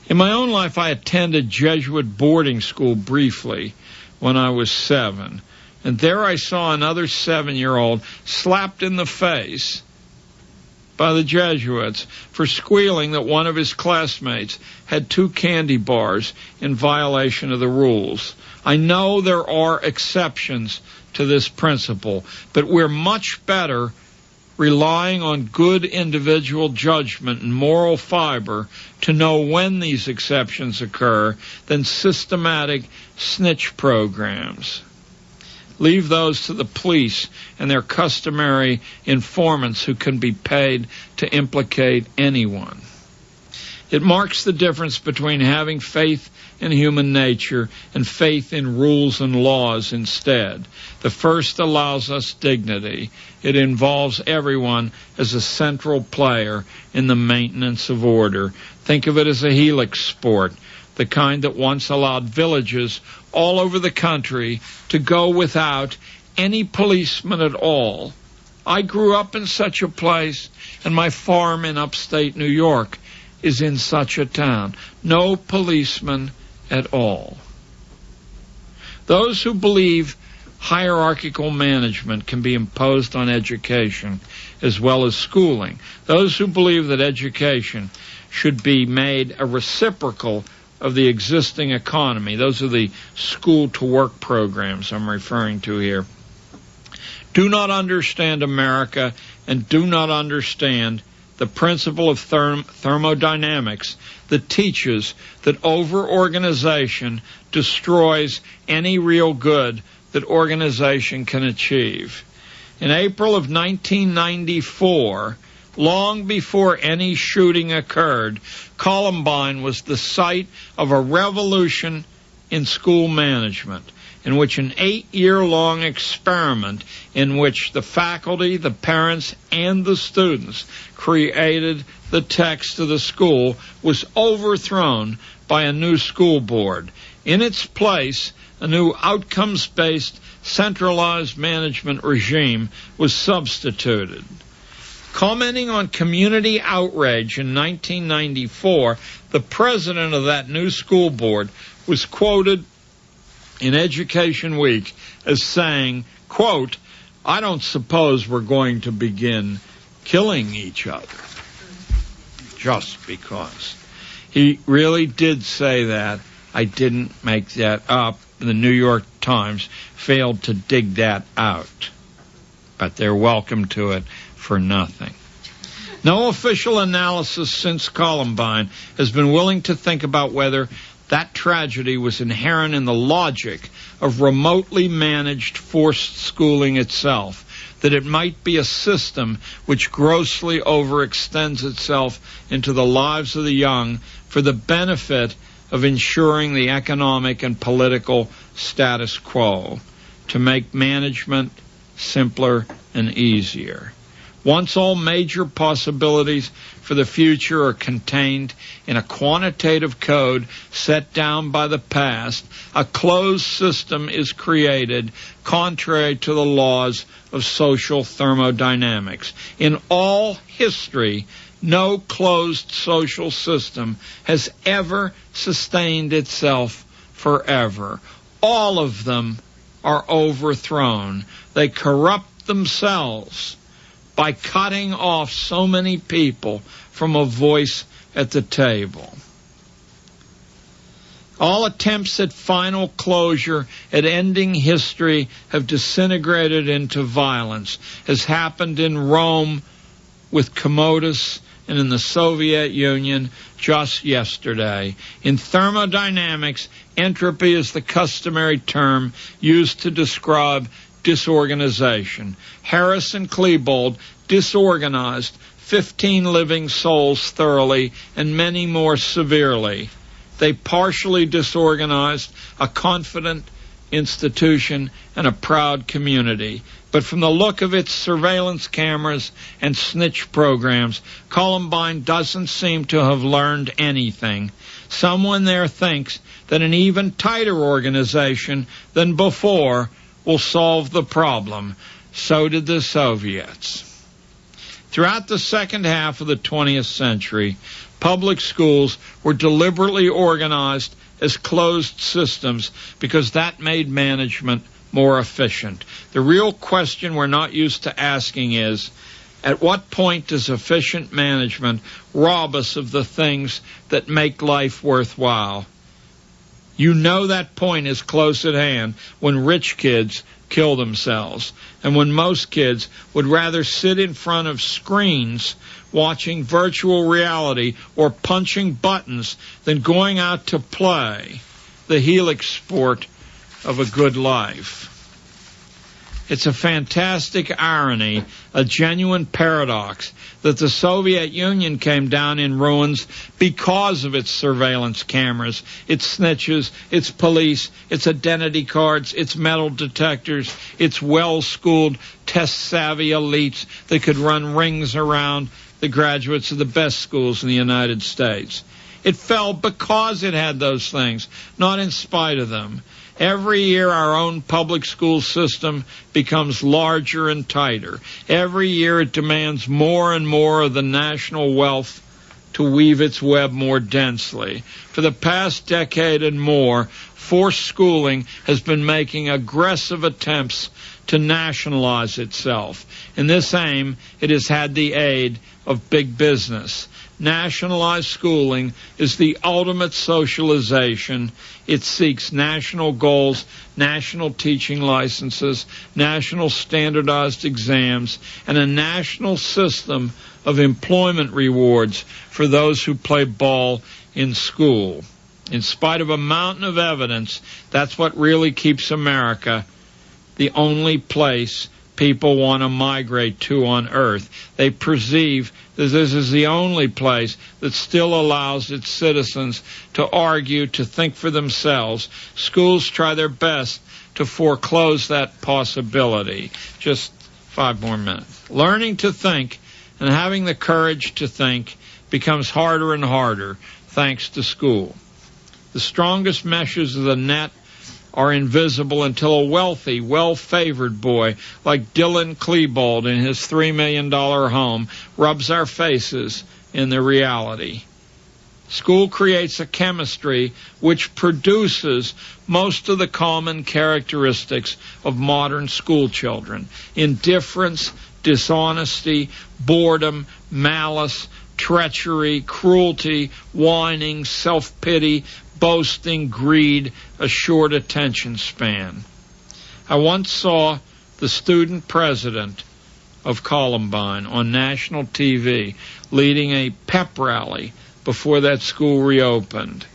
D: In my own life, I attended Jesuit boarding school briefly when I was 7, and there I saw another 7-year-old slapped in the face by the Jesuits for squealing that one of his classmates had 2 candy bars in violation of the rules. I know there are exceptions to this principle, but we're much better relying on good individual judgment and moral fiber to know when these exceptions occur than systematic snitch programs. Leave those to the police and their customary informants who can be paid to implicate anyone. It marks the difference between having faith in human nature and faith in rules and laws instead. The first allows us dignity. It involves everyone as a central player in the maintenance of order. Think of it as a helix sport, the kind that once allowed villages all over the country to go without any policeman at all. I grew up in such a place, and my farm in upstate New York is in such a town. No policeman at all. Those who believe hierarchical management can be imposed on education as well as schooling, those who believe that education should be made a reciprocal of the existing economy, those are the school-to-work programs I'm referring to here, do not understand America and do not understand the principle of thermodynamics that teaches that over-organization destroys any real good that organization can achieve. In April of 1994, long before any shooting occurred, Columbine was the site of a revolution in school management, in which an 8-year-long experiment in which the faculty, the parents, and the students created the text of the school was overthrown by a new school board. In its place, a new outcomes-based centralized management regime was substituted. Commenting on community outrage in 1994, the president of that new school board was quoted in Education Week as saying, quote, "I don't suppose we're going to begin killing each other just because." He really did say that. I didn't make that up. The New York Times failed to dig that out. But they're welcome to it for nothing. No official analysis since Columbine has been willing to think about whether that tragedy was inherent in the logic of remotely managed forced schooling itself, that it might be a system which grossly overextends itself into the lives of the young for the benefit of ensuring the economic and political status quo, to make management simpler and easier. Once all major possibilities for the future are contained in a quantitative code set down by the past, a closed system is created contrary to the laws of social thermodynamics. In all history, no closed social system has ever sustained itself forever. All of them are overthrown. They corrupt themselves by cutting off so many people from a voice at the table. All attempts at final closure, at ending history, have disintegrated into violence, as happened in Rome with Commodus and in the Soviet Union just yesterday. In thermodynamics, entropy is the customary term used to describe disorganization. Harris and Klebold disorganized 15 living souls thoroughly and many more severely. They partially disorganized a confident institution and a proud community. But from the look of its surveillance cameras and snitch programs, Columbine doesn't seem to have learned anything. Someone there thinks that an even tighter organization than before will solve the problem. So did the Soviets. Throughout the second half of the 20th century, public schools were deliberately organized as closed systems because that made management more efficient. The real question we're not used to asking is, at what point does efficient management rob us of the things that make life worthwhile? You know that point is close at hand when rich kids kill themselves, and when most kids would rather sit in front of screens watching virtual reality or punching buttons than going out to play the helix sport of a good life. It's a fantastic irony, a genuine paradox, that the Soviet Union came down in ruins because of its surveillance cameras, its snitches, its police, its identity cards, its metal detectors, its well-schooled, test-savvy elites that could run rings around the graduates of the best schools in the United States. It fell because it had those things, not in spite of them. Every year our own public school system becomes larger and tighter. Every year it demands more and more of the national wealth to weave its web more densely. For the past decade and more, forced schooling has been making aggressive attempts to nationalize itself. In this aim, it has had the aid of big business. Nationalized schooling is the ultimate socialization. It seeks national goals, national teaching licenses, national standardized exams, and a national system of employment rewards for those who play ball in school. In spite of a mountain of evidence, that's what really keeps America the only place people want to migrate to on Earth. They perceive that this is the only place that still allows its citizens to argue, to think for themselves. Schools try their best to foreclose that possibility. Just 5 more minutes. Learning to think and having the courage to think becomes harder and harder thanks to school. The strongest meshes of the net are invisible until a wealthy, well-favored boy like Dylan Klebold in his $3 million home rubs our faces in the reality. School creates a chemistry which produces most of the common characteristics of modern school children: indifference, dishonesty, boredom, malice, treachery, cruelty, whining, self-pity, boasting, greed, a short attention span. I once saw the student president of Columbine on national TV leading a pep rally before that school reopened.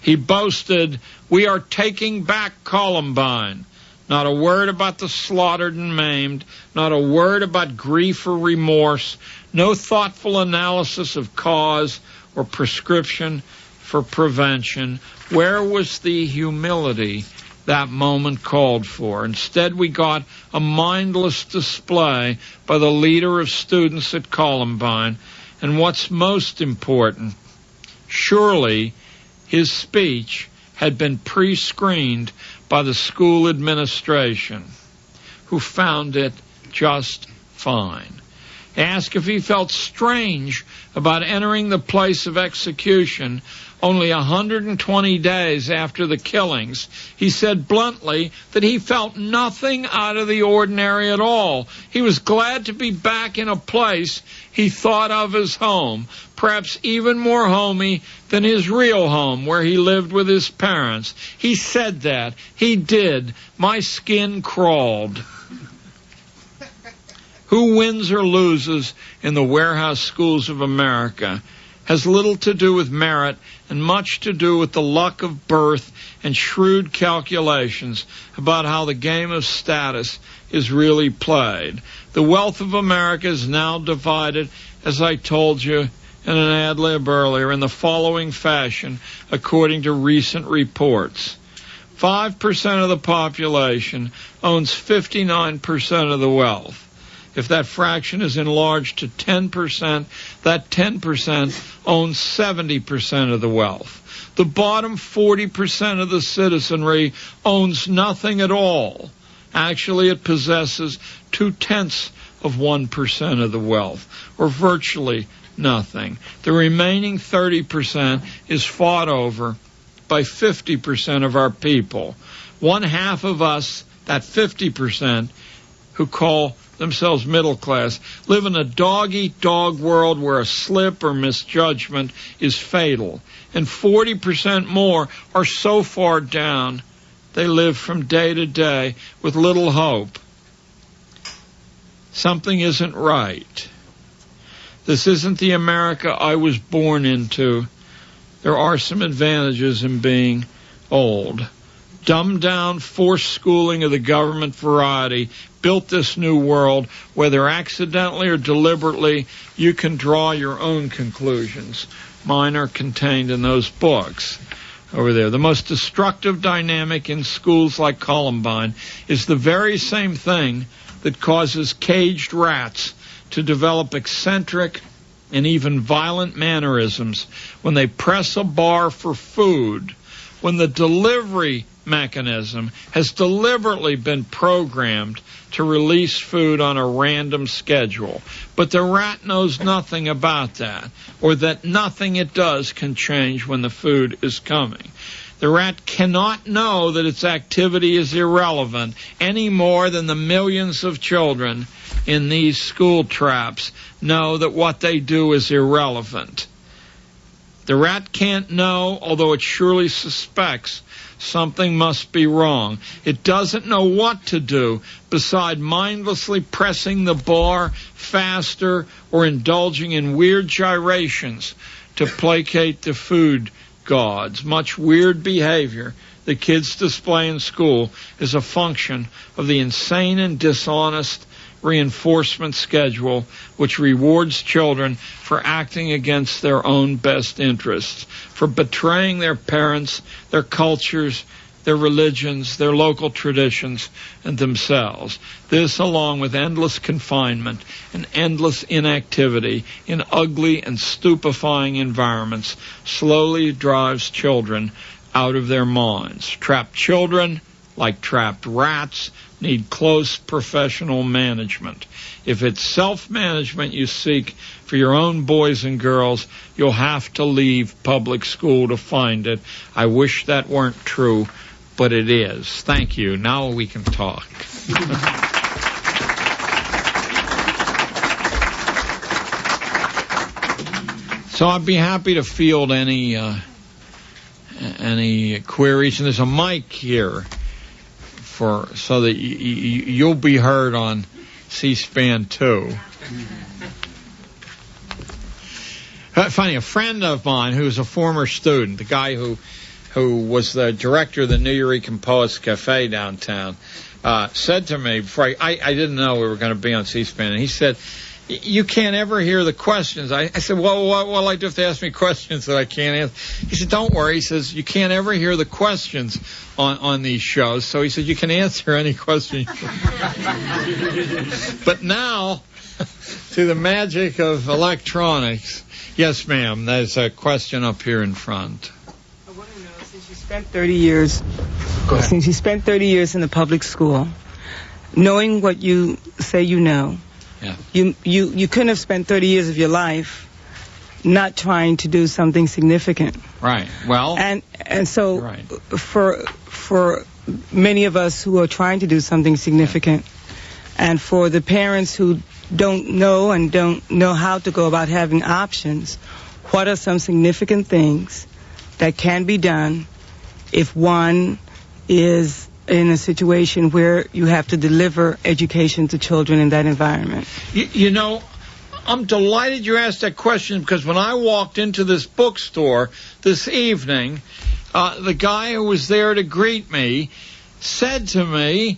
D: He boasted, "We are taking back Columbine." Not a word about the slaughtered and maimed, not a word about grief or remorse, no thoughtful analysis of cause or prescription for prevention. Where was the humility that moment called for? Instead, we got a mindless display by the leader of students at Columbine. And what's most important, surely his speech had been pre-screened by the school administration, who found it just fine. Asked if he felt strange about entering the place of execution only 120 days after the killings, he said bluntly that he felt nothing out of the ordinary at all. He was glad to be back in a place he thought of as home, perhaps even more homey than his real home where he lived with his parents. He said that. He did. My skin crawled. Who wins or loses in the warehouse schools of America has little to do with merit and much to do with the luck of birth and shrewd calculations about how the game of status is really played. The wealth of America is now divided, as I told you in an ad lib earlier, in the following fashion, according to recent reports. 5% of the population owns 59% of the wealth. If that fraction is enlarged to 10%, that 10% owns 70% of the wealth. The bottom 40% of the citizenry owns nothing at all. Actually, it possesses 0.2% of the wealth, or virtually nothing. The remaining 30% is fought over by 50% of our people. One half of us, that 50%, who call themselves middle class, live in a dog-eat-dog world where a slip or misjudgment is fatal. And 40% more are so far down they live from day to day with little hope. Something isn't right. This isn't the America I was born into. There are some advantages in being old. dumbed-down forced schooling of the government variety built this new world. Whether accidentally or deliberately, you can draw your own conclusions. Mine are contained in those books over there. The most destructive dynamic in schools like Columbine is the very same thing that causes caged rats to develop eccentric and even violent mannerisms when they press a bar for food, when the delivery mechanism has deliberately been programmed to release food on a random schedule. But the rat knows nothing about that, or that nothing it does can change when the food is coming. The rat cannot know that its activity is irrelevant any more than the millions of children in these school traps know that what they do is irrelevant. The rat can't know, although it surely suspects something must be wrong. It doesn't know what to do beside mindlessly pressing the bar faster or indulging in weird gyrations to placate the food gods. Much weird behavior the kids display in school is a function of the insane and dishonest reinforcement schedule which rewards children for acting against their own best interests, for betraying their parents, their cultures, their religions, their local traditions, and themselves. This, along with endless confinement and endless inactivity in ugly and stupefying environments, slowly drives children out of their minds. Trapped children, like trapped rats, need close professional management. If it's self-management you seek for your own boys and girls, you'll have to leave public school to find it. I wish that weren't true, but it is. Thank you. Now we can talk. So I'd be happy to field any queries, and there's a mic here so that you'll be heard on C-SPAN too. Funny, a friend of mine who's a former student, the guy who was the director of the New Eureka Poets Cafe downtown, said to me before I didn't know we were going to be on C-SPAN, and he said, "You can't ever hear the questions." I said, "Well, what I do if they ask me questions that I can't answer?" He said, "Don't worry." He says, "You can't ever hear the questions on these shows." So he said, "You can answer any question." But now, to the magic of electronics. Yes, ma'am, there's a question up here in front.
F: I want to know, since you spent 30 years, since you spent 30 years in the public school, knowing what you say you know,
D: yeah.
F: You couldn't have spent 30 years of your life not trying to do something significant.
D: Right. Well.
F: And so
D: right.
F: for many of us who are trying to do something significant, and for the parents who don't know and don't know how to go about having options, what are some significant things that can be done if one is in a situation where you have to deliver education to children in that environment?
D: You know, I'm delighted you asked that question, because when I walked into this bookstore this evening, the guy who was there to greet me said to me,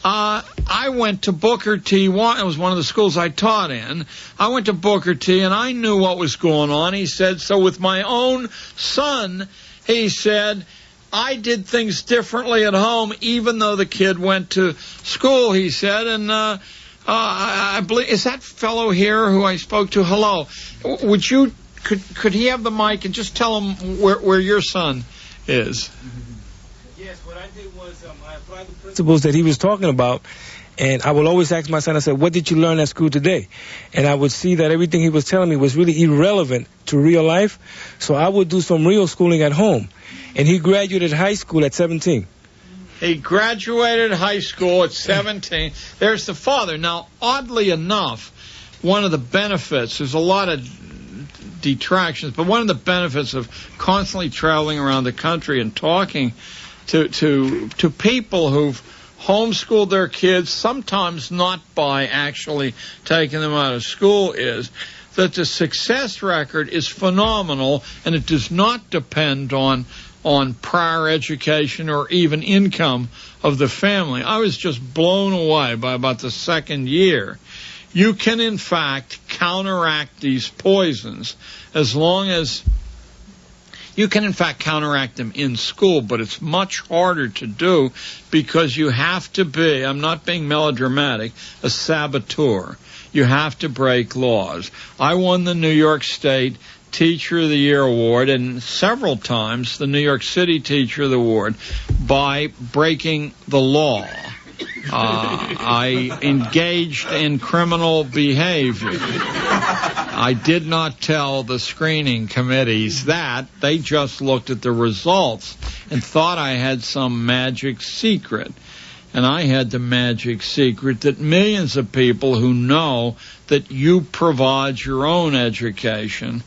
D: I went to Booker T. It was one of the schools I taught in. I went to Booker T. and I knew what was going on. He said, so with my own son, he said, I did things differently at home, even though the kid went to school, he said. And I believe, is that fellow here who I spoke to? Hello. Could he have the mic and just tell him where your son is?
G: Yes, what I did was I applied the principles that he was talking about, and I will always ask my son, I said, what did you learn at school today? And I would see that everything he was telling me was really irrelevant to real life, so I would do some real schooling at home. And he graduated high school at 17.
D: He graduated high school at 17. There's the father. Now, oddly enough, one of the benefits, there's a lot of detractions, but one of the benefits of constantly traveling around the country and talking to people who've homeschooled their kids, sometimes not by actually taking them out of school, is that the success record is phenomenal, and it does not depend on on prior education or even income of the family. I was just blown away by about the second year. You can, in fact, counteract these poisons as long as you can, in fact, counteract them in school, but it's much harder to do because you have to be, I'm not being melodramatic, a saboteur. You have to break laws. I won the New York State Teacher of the Year award and several times the New York City Teacher of the Award by breaking the law. I engaged in criminal behavior. I did not tell the screening committees that. They just looked at the results and thought I had some magic secret. And I had the magic secret that millions of people who know that you provide your own education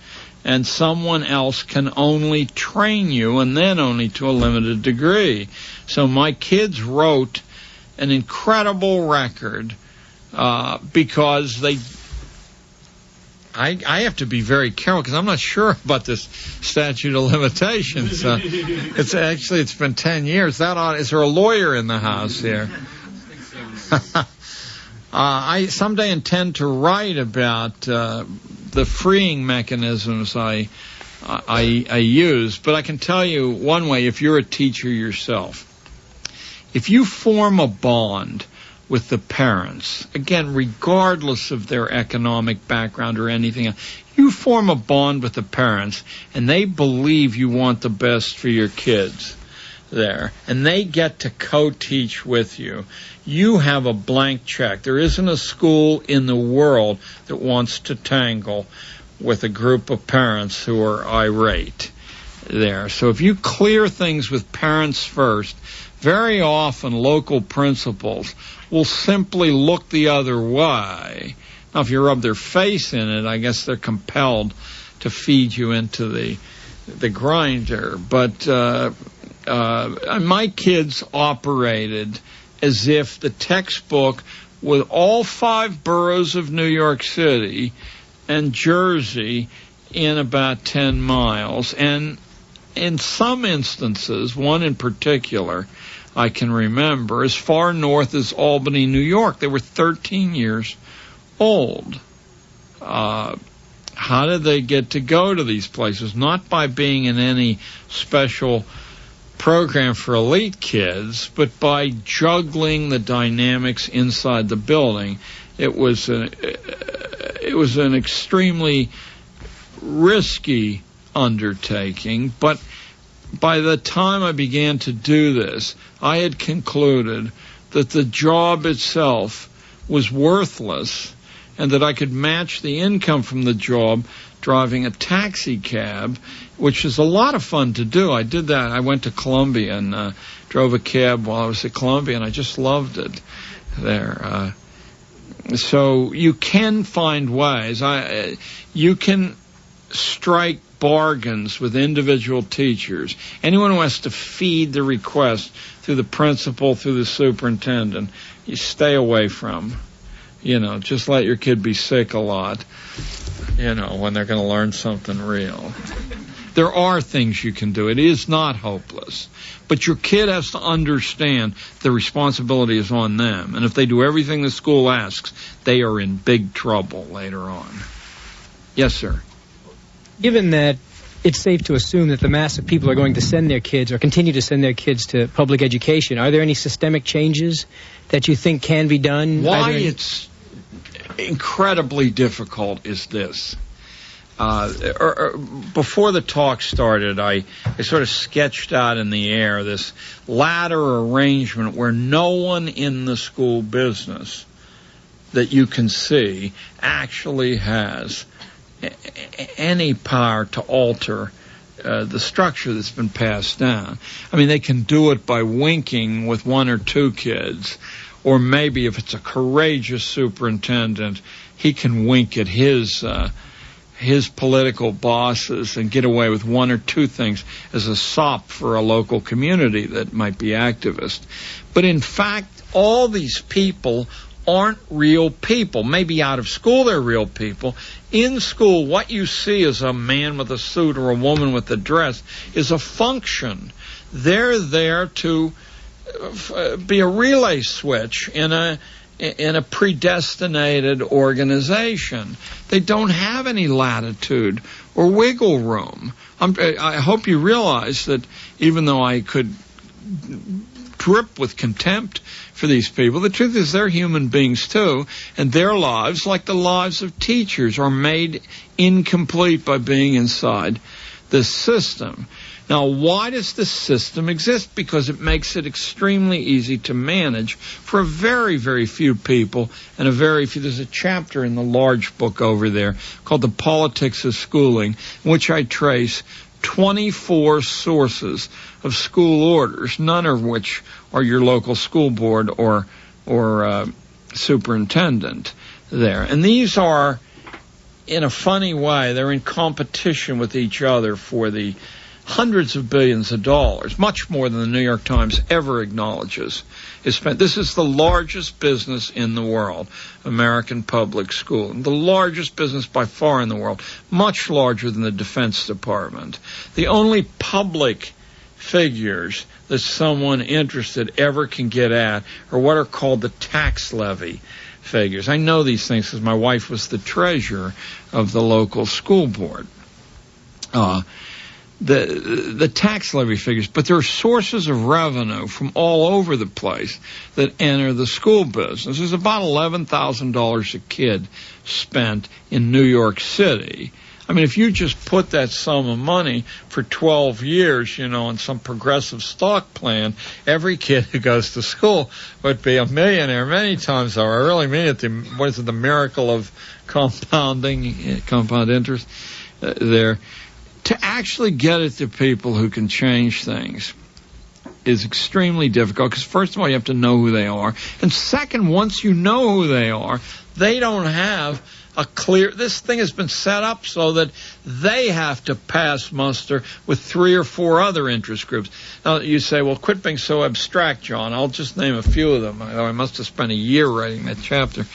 D: and someone else can only train you, and then only to a limited degree. So my kids wrote an incredible record because they... I have to be very careful because I'm not sure about this statute of limitations. It's been 10 years. Is there a lawyer in the house here? I someday intend to write about the freeing mechanisms I use, but I can tell you one way, if you're a teacher yourself, if you form a bond with the parents, again, regardless of their economic background or anything else, you form a bond with the parents, and they believe you want the best for your kids there, and they get to co-teach with you. You have a blank check. There isn't a school in the world that wants to tangle with a group of parents who are irate there. So if you clear things with parents first, very often local principals will simply look the other way. Now, if you rub their face in it, I guess they're compelled to feed you into the grinder. But my kids operated as if the textbook with all 5 boroughs of New York City and Jersey in about 10 miles. And in some instances, one in particular I can remember, as far north as Albany, New York. They were 13 years old. How did they get to go to these places? Not by being in any special program for elite kids, but by juggling the dynamics inside the building. It was an extremely risky undertaking, but by the time I began to do this, I had concluded that the job itself was worthless and that I could match the income from the job driving a taxi cab, which is a lot of fun to do. I did that. I went to Columbia and drove a cab while I was at Columbia, and I just loved it there. So you can find ways. You can strike bargains with individual teachers. Anyone who has to feed the request through the principal, through the superintendent, you stay away from. Just let your kid be sick a lot, when they're going to learn something real. There are things you can do. It is not hopeless. But your kid has to understand the responsibility is on them. And if they do everything the school asks, they are in big trouble later on. Yes, sir.
H: Given that it's safe to assume that the mass of people are going to send their kids or continue to send their kids to public education, are there any systemic changes that you think can be done?
D: Why it's incredibly difficult is this. Before the talk started, I sort of sketched out in the air this ladder arrangement where no one in the school business that you can see actually has any power to alter the structure that's been passed down. I mean, they can do it by winking with 1 or 2 kids, or maybe if it's a courageous superintendent, he can wink at his political bosses and get away with 1 or 2 things as a sop for a local community that might be activist. But in fact, all these people aren't real people. Maybe out of school they're real people. In school, what you see as a man with a suit or a woman with a dress is a function. They're there to be a relay switch in a predestinated organization. They don't have any latitude or wiggle room. I hope you realize that even though I could drip with contempt for these people, the truth is they're human beings too, and their lives, like the lives of teachers, are made incomplete by being inside this system. Now, why does this system exist? Because it makes it extremely easy to manage for a very, very few people, and there's a chapter in the large book over there called The Politics of Schooling, in which I trace 24 sources of school orders, none of which are your local school board or superintendent there. And these are, in a funny way, they're in competition with each other for the hundreds of billions of dollars, much more than the New York Times ever acknowledges, is spent. This is the largest business in the world, American public school. The largest business by far in the world, much larger than the Defense Department. The only public figures that someone interested ever can get at are what are called the tax levy figures. I know these things because my wife was the treasurer of the local school board. The tax levy figures, but there are sources of revenue from all over the place that enter the school business. There's about $11,000 a kid spent in New York City. I mean, if you just put that sum of money for 12 years, in some progressive stock plan, every kid who goes to school would be a millionaire many times over. I really mean it. The miracle of compound interest there. To actually get it to people who can change things is extremely difficult because, first of all, you have to know who they are. And second, once you know who they are, they don't have a clear... This thing has been set up so that they have to pass muster with 3 or 4 other interest groups. Now, you say, well, quit being so abstract, John. I'll just name a few of them. I must have spent a year writing that chapter.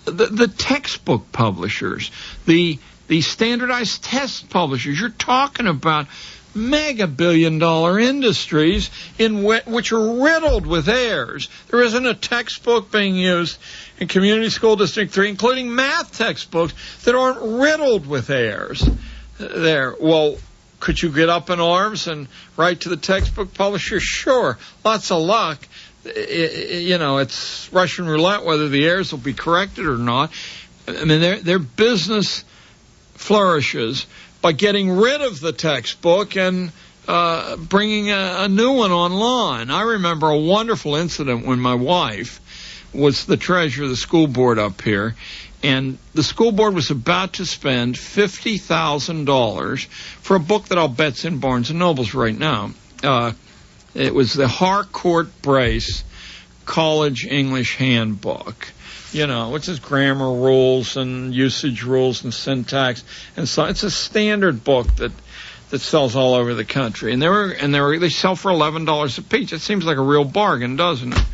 D: The textbook publishers, the standardized test publishers, you're talking about mega-billion-dollar industries which are riddled with errors. There isn't a textbook being used in Community School District 3, including math textbooks, that aren't riddled with errors there. Well, could you get up in arms and write to the textbook publisher? Sure. Lots of luck. It's Russian roulette whether the errors will be corrected or not. I mean, their business flourishes by getting rid of the textbook and bringing a new one online. I remember a wonderful incident when my wife was the treasurer of the school board up here, and the school board was about to spend $50,000 for a book that I'll bet's in Barnes & Noble's right now. It was the Harcourt Brace College English Handbook. Which is grammar rules and usage rules and syntax, and so it's a standard book that sells all over the country. And they sell for $11 a piece. It seems like a real bargain, doesn't it?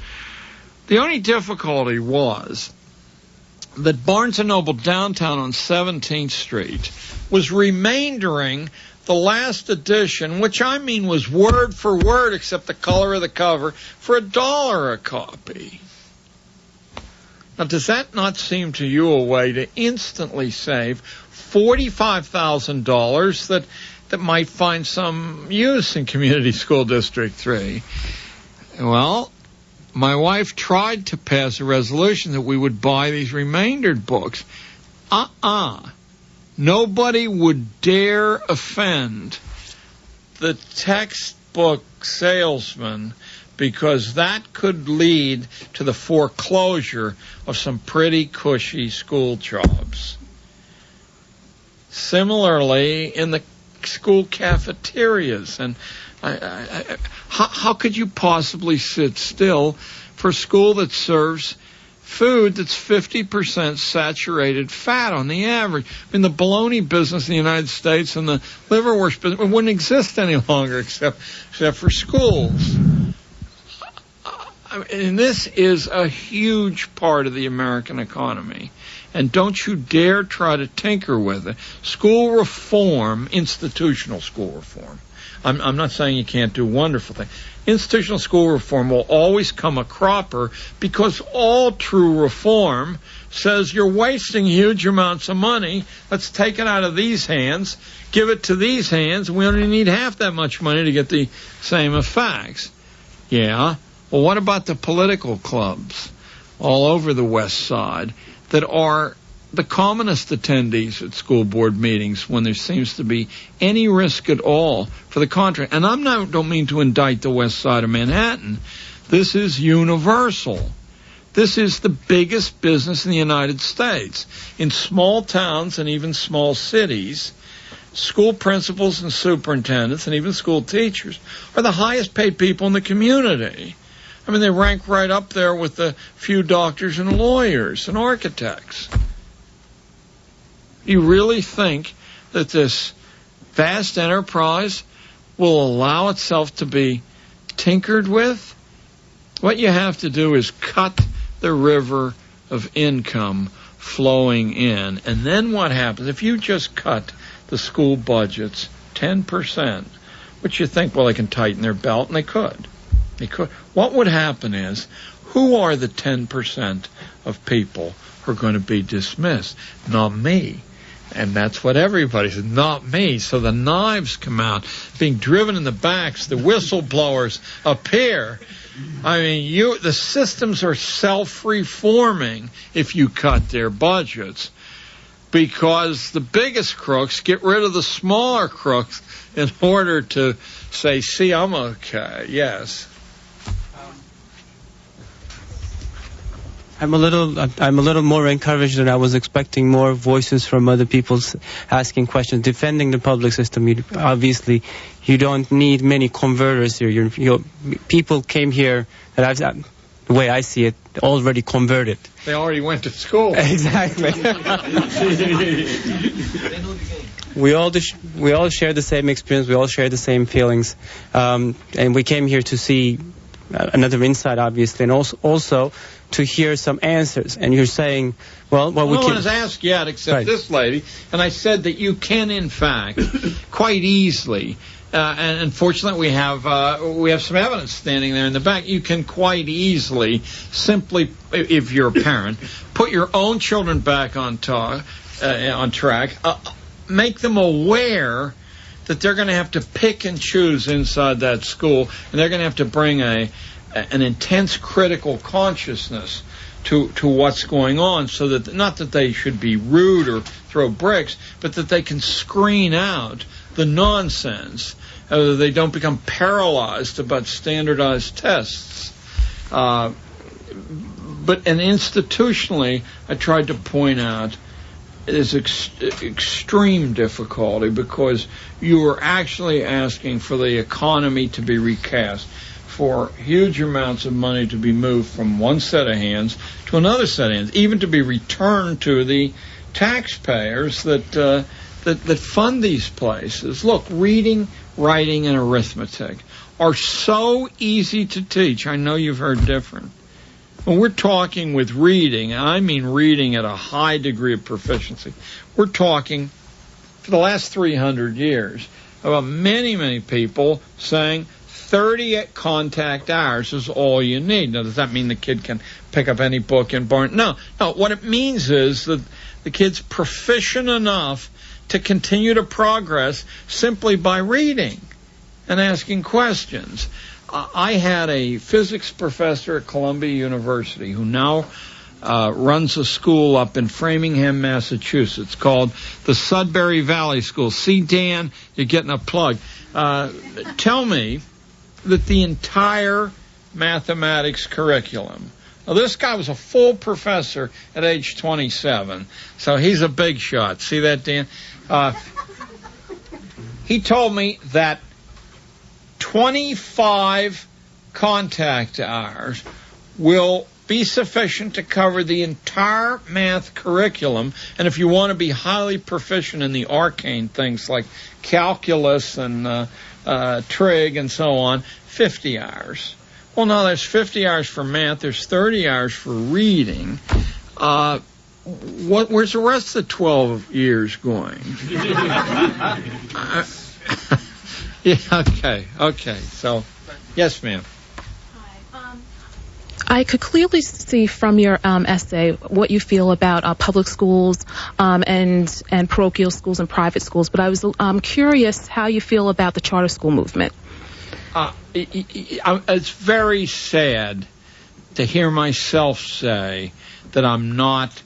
D: The only difficulty was that Barnes & Noble downtown on 17th Street was remaindering the last edition, which I mean was word for word except the color of the cover, for $1 a copy. Now, does that not seem to you a way to instantly save $45,000 that might find some use in Community School District 3? Well, my wife tried to pass a resolution that we would buy these remaindered books. Nobody would dare offend the textbook salesman, because that could lead to the foreclosure of some pretty cushy school jobs. Similarly, in the school cafeterias, and how could you possibly sit still for a school that serves food that's 50% saturated fat on the average? I mean, the bologna business in the United States and the liverwurst business wouldn't exist any longer except for schools. I and this is a huge part of the American economy. And don't you dare try to tinker with it. School reform, institutional school reform. I'm not saying you can't do wonderful things. Institutional school reform will always come a cropper, because all true reform says you're wasting huge amounts of money. Let's take it out of these hands, give it to these hands, and we only need half that much money to get the same effects. Yeah. Well, what about the political clubs all over the West Side that are the commonest attendees at school board meetings when there seems to be any risk at all for the contrary? And don't mean to indict the West Side of Manhattan. This is universal. This is the biggest business in the United States. In small towns and even small cities, school principals and superintendents and even school teachers are the highest paid people in the community. I mean, they rank right up there with the few doctors and lawyers and architects. You really think that this vast enterprise will allow itself to be tinkered with? What you have to do is cut the river of income flowing in. And then what happens? If you just cut the school budgets 10%, which you think, well, they can tighten their belt, and they could. They could. What would happen is, who are the 10% of people who are going to be dismissed? Not me. And that's what everybody says, not me. So the knives come out, being driven in the backs, the whistleblowers appear. I mean, the systems are self-reforming if you cut their budgets, because the biggest crooks get rid of the smaller crooks in order to say, see, I'm okay. Yes.
I: I'm a little more encouraged than I was expecting. More voices from other people asking questions, defending the public system. Obviously, you don't need many converters here. People came here that the way I see it, already converted.
D: They already went to school.
I: Exactly. We all share the same experience. We all share the same feelings, and we came here to see another insight, obviously, and also to hear some answers. And you're saying, well,
D: no one has asked yet except this lady, and I said that you can, in fact, quite easily, and unfortunately we have some evidence standing there in the back. You can quite easily, simply, if you're a parent, put your own children back on track, make them aware that they're going to have to pick and choose inside that school, and they're going to have to bring an intense critical consciousness to what's going on, so that not that they should be rude or throw bricks, but that they can screen out the nonsense, that they don't become paralyzed about standardized tests. But institutionally, I tried to point out is extreme difficulty, because you are actually asking for the economy to be recast, for huge amounts of money to be moved from one set of hands to another set of hands, even to be returned to the taxpayers that fund these places. Look, reading, writing, and arithmetic are so easy to teach. I know you've heard different. When we're talking with reading, and I mean reading at a high degree of proficiency, we're talking for the last 300 years about many, many people saying 30 contact hours is all you need. Now, does that mean the kid can pick up any book and burn? No. What it means is that the kid's proficient enough to continue to progress simply by reading and asking questions. I had a physics professor at Columbia University who now runs a school up in Framingham, Massachusetts, called the Sudbury Valley School. See, Dan, you're getting a plug. Tell me that the entire mathematics curriculum, now this guy was a full professor at age 27, so he's a big shot. See that, Dan? He told me that 25 contact hours will be sufficient to cover the entire math curriculum, and if you want to be highly proficient in the arcane things like calculus and trig and so on, 50 hours. Well, no, there's 50 hours for math. There's 30 hours for reading. Where's the rest of the 12 years going? Yeah, okay. So, yes, ma'am.
J: I could clearly see from your essay what you feel about public schools and parochial schools and private schools, but I was curious how you feel about the charter school movement.
D: It's very sad to hear myself say that I'm not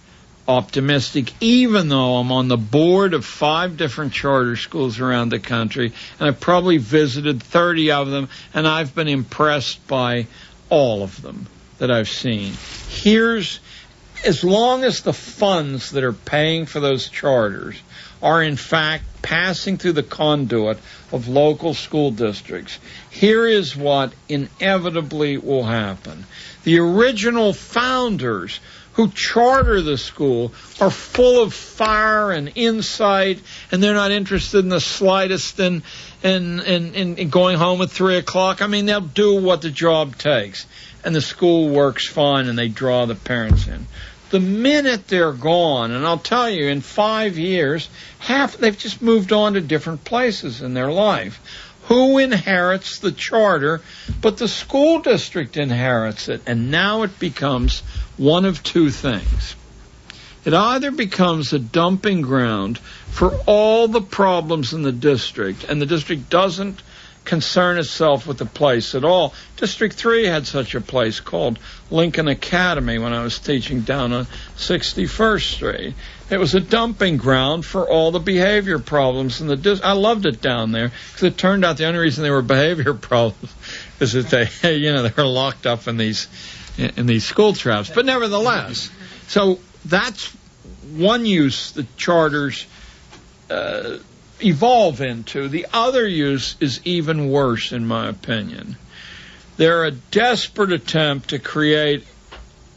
D: optimistic, even though I'm on the board of 5 different charter schools around the country, and I've probably visited 30 of them, and I've been impressed by all of them that I've seen. As long as the funds that are paying for those charters are in fact passing through the conduit of local school districts, here is what inevitably will happen. The original founders who charter the school are full of fire and insight, and they're not interested in the slightest in going home at 3 o'clock. I mean, they'll do what the job takes, and the school works fine, and they draw the parents in. The minute they're gone, and I'll tell you, in 5 years, they've just moved on to different places in their life. Who inherits the charter? But the school district inherits it, and now it becomes one of two things. It either becomes a dumping ground for all the problems in the district, and the district doesn't concern itself with the place at all. District 3 had such a place called Lincoln Academy when I was teaching down on 61st Street. It was a dumping ground for all the behavior problems in the district. I loved it down there because it turned out the only reason they were behavior problems is that they were locked up in these school traps. But nevertheless, so that's one use the charters evolve into. The other use is even worse, in my opinion. They're a desperate attempt to create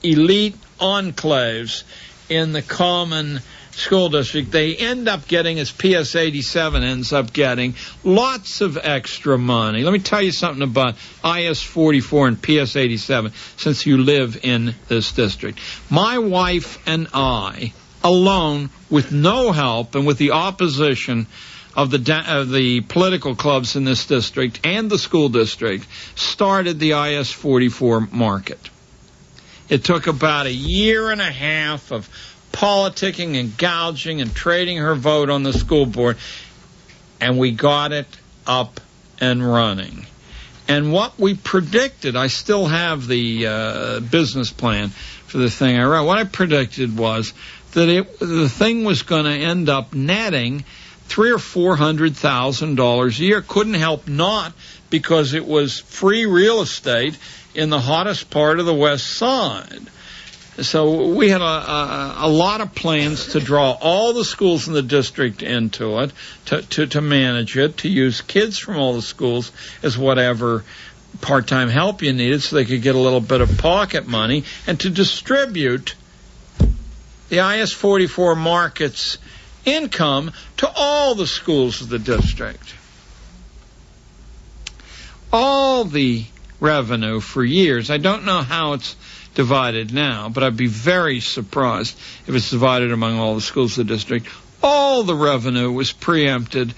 D: elite enclaves in the common school district. They end up getting, as PS 87 ends up getting, lots of extra money. Let me tell you something about IS 44 and PS 87, since you live in this district. My wife and I, alone, with no help and with the opposition of the political clubs in this district and the school district, started the IS 44 market. It took about 1.5 years of politicking and gouging and trading her vote on the school board, and we got it up and running. And what we predicted, I still have the business plan for the thing I wrote. What I predicted was that the thing was going to end up netting $300,000 or $400,000 a year. Couldn't help not, because it was free real estate in the hottest part of the West Side. So we had a lot of plans to draw all the schools in the district into it, to manage it, to use kids from all the schools as whatever part-time help you needed so they could get a little bit of pocket money, and to distribute the IS 44 market's income to all the schools of the district. All the revenue for years, I don't know how it's divided now, but I'd be very surprised if it's divided among all the schools of the district. All the revenue was preempted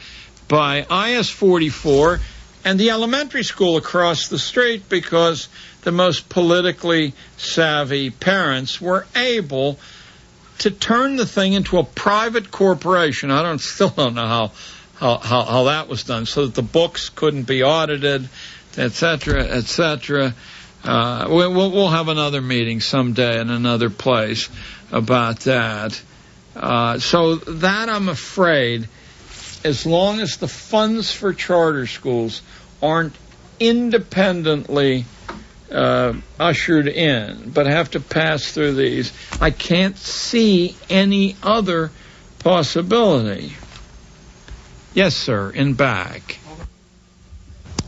D: by IS 44 and the elementary school across the street, because the most politically savvy parents were able to turn the thing into a private corporation. I still don't know how that was done, so that the books couldn't be audited, etc., etc. We'll have another meeting someday in another place about that. So that, I'm afraid, as long as the funds for charter schools aren't independently ushered in, but have to pass through these, I can't see any other possibility. Yes, sir, in back.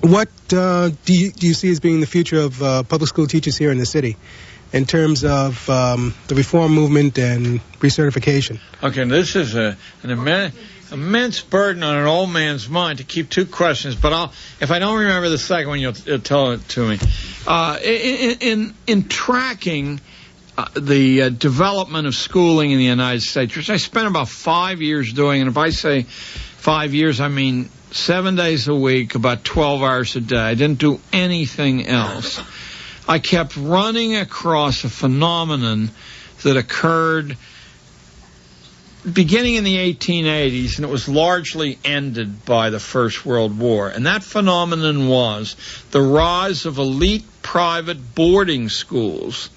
K: What do you see as being the future of public school teachers here in the city in terms of the reform movement and recertification?
D: Okay, this is an immense burden on an old man's mind to keep two questions, but if I don't remember the second one, you'll tell it to me. In tracking the development of schooling in the United States, which I spent about 5 years doing, and if I say 5 years, I mean 7 days a week, about 12 hours a day. I didn't do anything else. I kept running across a phenomenon that occurred beginning in the 1880s, and it was largely ended by the First World War. And that phenomenon was the rise of elite private boarding schools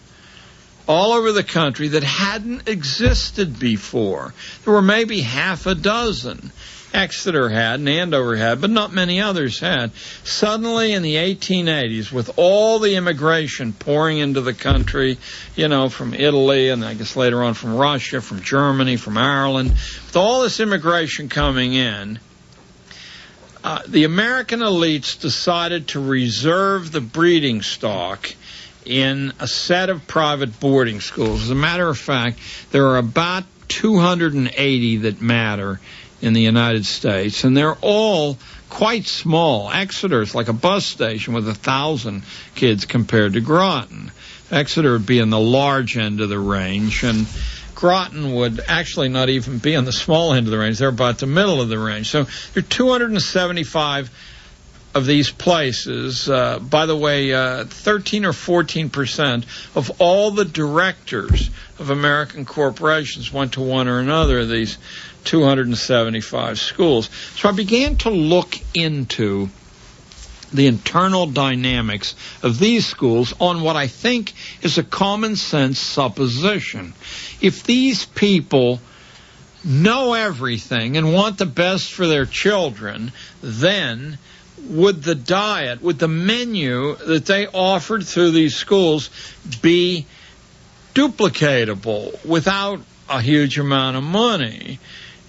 D: all over the country that hadn't existed before. There were maybe half a dozen. Exeter had, and Andover had, but not many others had. Suddenly in the 1880s, with all the immigration pouring into the country, from Italy, and I guess later on from Russia, from Germany, from Ireland, with all this immigration coming in, the American elites decided to reserve the breeding stock in a set of private boarding schools. As a matter of fact, there are about 280 that matter in the United States, and they're all quite small. Exeter's like a bus station with 1,000 kids compared to Groton. Exeter would be in the large end of the range, and Groton would actually not even be on the small end of the range. They're about the middle of the range. So there are 275 of these places. By the way, 13 or 14% of all the directors of American corporations went to one or another of these 275 schools. So I began to look into the internal dynamics of these schools on what I think is a common sense supposition. If these people know everything and want the best for their children, then would the diet, would the menu that they offered through these schools be duplicatable without a huge amount of money?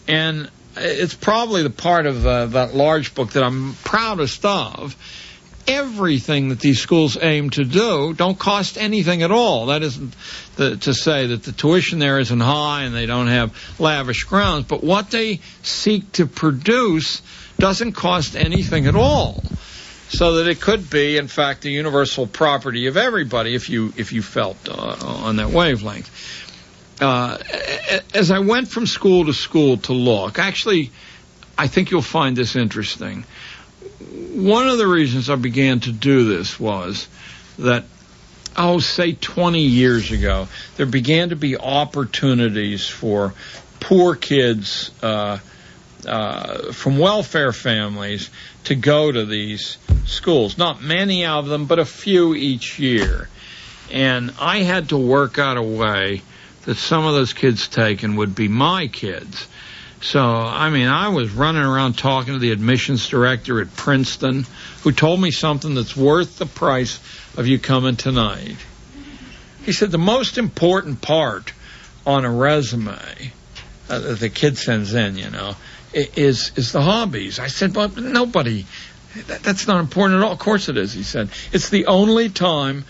D: And it's probably the part of that large book that I'm proudest of. Everything that these schools aim to do don't cost anything at all. That isn't to say that the tuition there isn't high and they don't have lavish grounds, but what they seek to produce doesn't cost anything at all. So that it could be, in fact, the universal property of everybody if you felt on that wavelength. As I went from school to look, actually, I think you'll find this interesting. One of the reasons I began to do this was that, say 20 years ago, there began to be opportunities for poor kids from welfare families to go to these schools. Not many of them, but a few each year. And I had to work out a way that some of those kids taken would be my kids. So, I was running around talking to the admissions director at Princeton, who told me something that's worth the price of you coming tonight. He said the most important part on a resume that the kid sends in, is the hobbies. I said, but nobody, that's not important at all. Of course it is, he said. It's the only time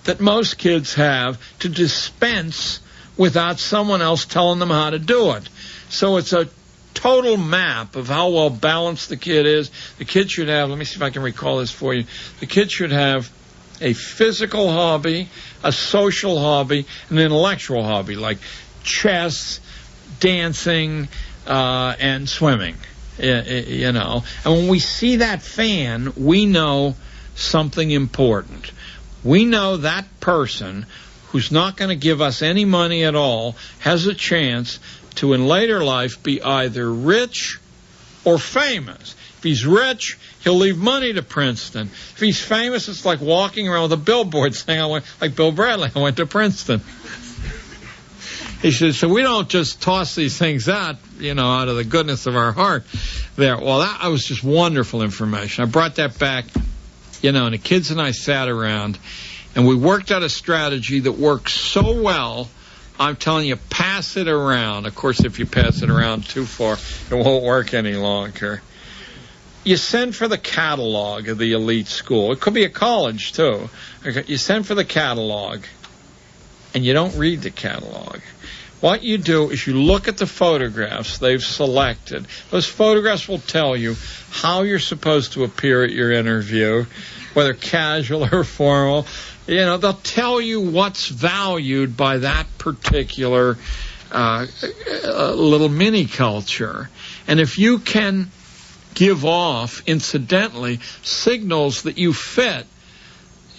D: that most kids have to dispense without someone else telling them how to do it. So it's a total map of how well balanced the kid is. The kid should have, let me see if I can recall this for you, the kid should have a physical hobby, a social hobby, and an intellectual hobby, like chess, dancing, and swimming, And when we see that fan, we know something important. We know that person who's not going to give us any money at all has a chance to, in later life, be either rich or famous. If he's rich, he'll leave money to Princeton. If he's famous, it's like walking around with a billboard saying, like Bill Bradley, I went to Princeton. He says, so we don't just toss these things out, out of the goodness of our heart there. Well, that was just wonderful information. I brought that back, and the kids and I sat around, and we worked out a strategy that works so well, I'm telling you, pass it around. Of course, if you pass it around too far, it won't work any longer. You send for the catalog of the elite school. It could be a college, too. You send for the catalog. and you don't read the catalog. What you do is you look at the photographs they've selected. Those photographs will tell you how you're supposed to appear at your interview, whether casual or formal. They'll tell you what's valued by that particular little mini culture. And if you can give off, incidentally, signals that you fit,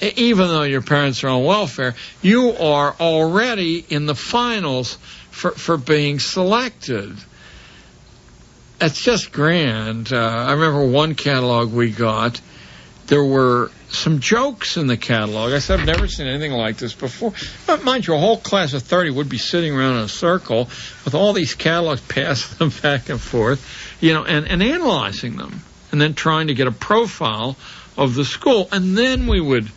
D: even though your parents are on welfare, you are already in the finals for being selected. That's just grand. I remember one catalog we got, there were some jokes in the catalog. I said, I've never seen anything like this before. But mind you, a whole class of 30 would be sitting around in a circle with all these catalogs, passing them back and forth, and analyzing them, and then trying to get a profile of the school. And then we would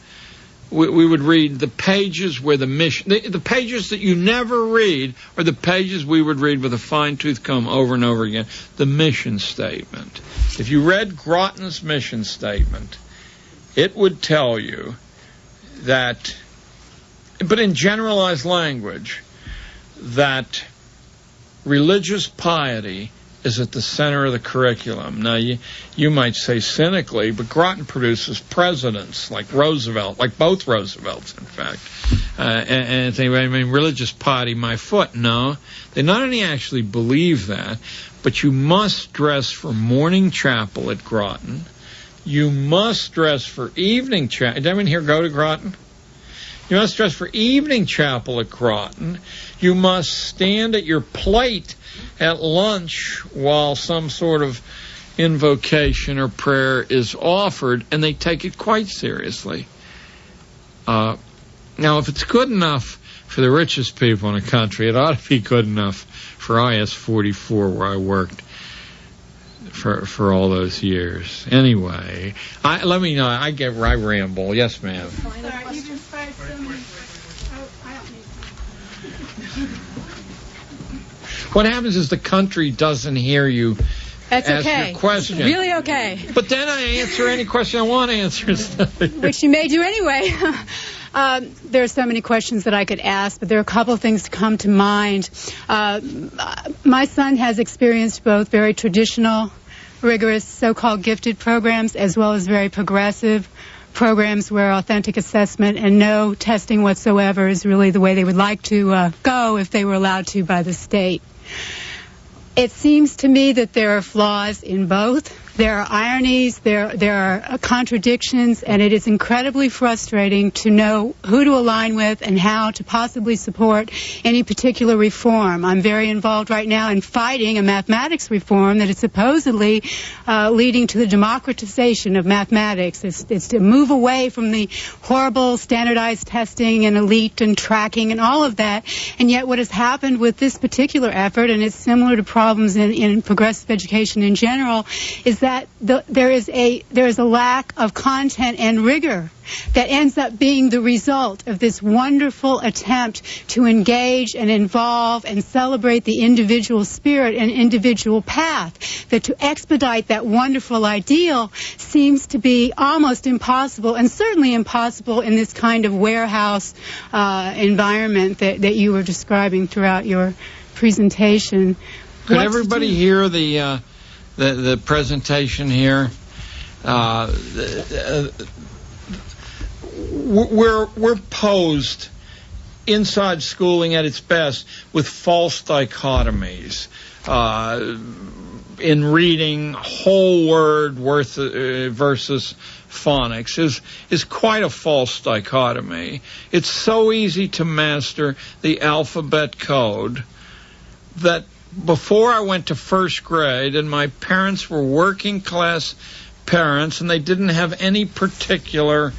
D: read the pages where the mission, the pages that you never read are the pages we would read with a fine-tooth comb over and over again, the mission statement. If you read Groton's mission statement, it would tell you that, but in generalized language, that religious piety is at the center of the curriculum. Now, you might say cynically, but Groton produces presidents like Roosevelt, like both Roosevelts, in fact. And think, religious piety, my foot. No, they not only actually believe that, but you must dress for morning chapel at Groton. You must dress for evening chapel. Did anyone here go to Groton? You must dress for evening chapel at Groton. You must stand at your plate at lunch while some sort of invocation or prayer is offered, and they take it quite seriously. Now, if it's good enough for the richest people in the country, it ought to be good enough for IS-44, where I worked for all those years. Anyway, let me know. I ramble. Yes, ma'am. What happens is the country doesn't hear you.
L: That's
D: ask
L: okay.
D: Your question.
L: It's really okay.
D: But then I answer any question I want to answer.
L: Which you may do anyway. There are so many questions that I could ask, but there are a couple of things to come to mind. My son has experienced both very traditional, rigorous, so-called gifted programs, as well as very progressive programs where authentic assessment and no testing whatsoever is really the way they would like to go if they were allowed to by the state. It seems to me that there are flaws in both. There are ironies, there are contradictions, and it is incredibly frustrating to know who to align with and how to possibly support any particular reform. I'm very involved right now in fighting a mathematics reform that is supposedly leading to the democratization of mathematics. It's to move away from the horrible standardized testing and elite and tracking and all of that. And yet what has happened with this particular effort, and it's similar to problems in progressive education in general, is that there is a lack of content and rigor that ends up being the result of this wonderful attempt to engage and involve and celebrate the individual spirit and individual path. That to expedite that wonderful ideal seems to be almost impossible, and certainly impossible in this kind of warehouse environment that you were describing throughout your presentation.
D: Could everybody hear the presentation here? We're posed inside schooling at its best with false dichotomies. In reading, whole word versus phonics is quite a false dichotomy. It's so easy to master the alphabet code that before I went to first grade, and my parents were working class parents, and they didn't have any particular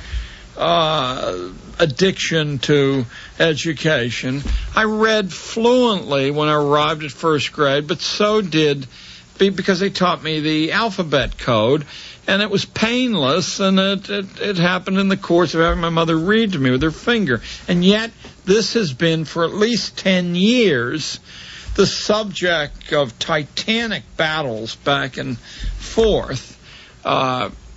D: addiction to education, I read fluently when I arrived at first grade, but so did, because they taught me the alphabet code, and it was painless, and it happened in the course of having my mother read to me with her finger. And yet, this has been for at least 10 years the subject of titanic battles back and forth.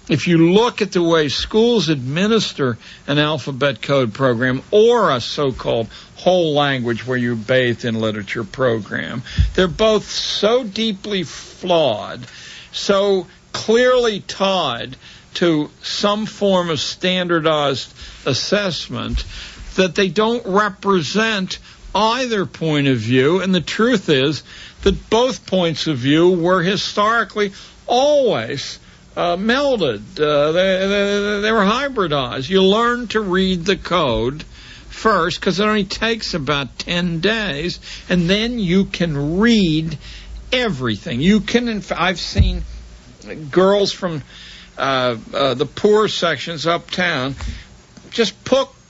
D: if you look at the way schools administer an alphabet code program or a so-called whole language where you're bathed in literature program, they're both so deeply flawed, so clearly tied to some form of standardized assessment that they don't represent either point of view. And the truth is that both points of view were historically always melded. They were hybridized. You learn to read the code first because it only takes about 10 days, and then you can read everything. You can, I've seen girls from the poor sections uptown just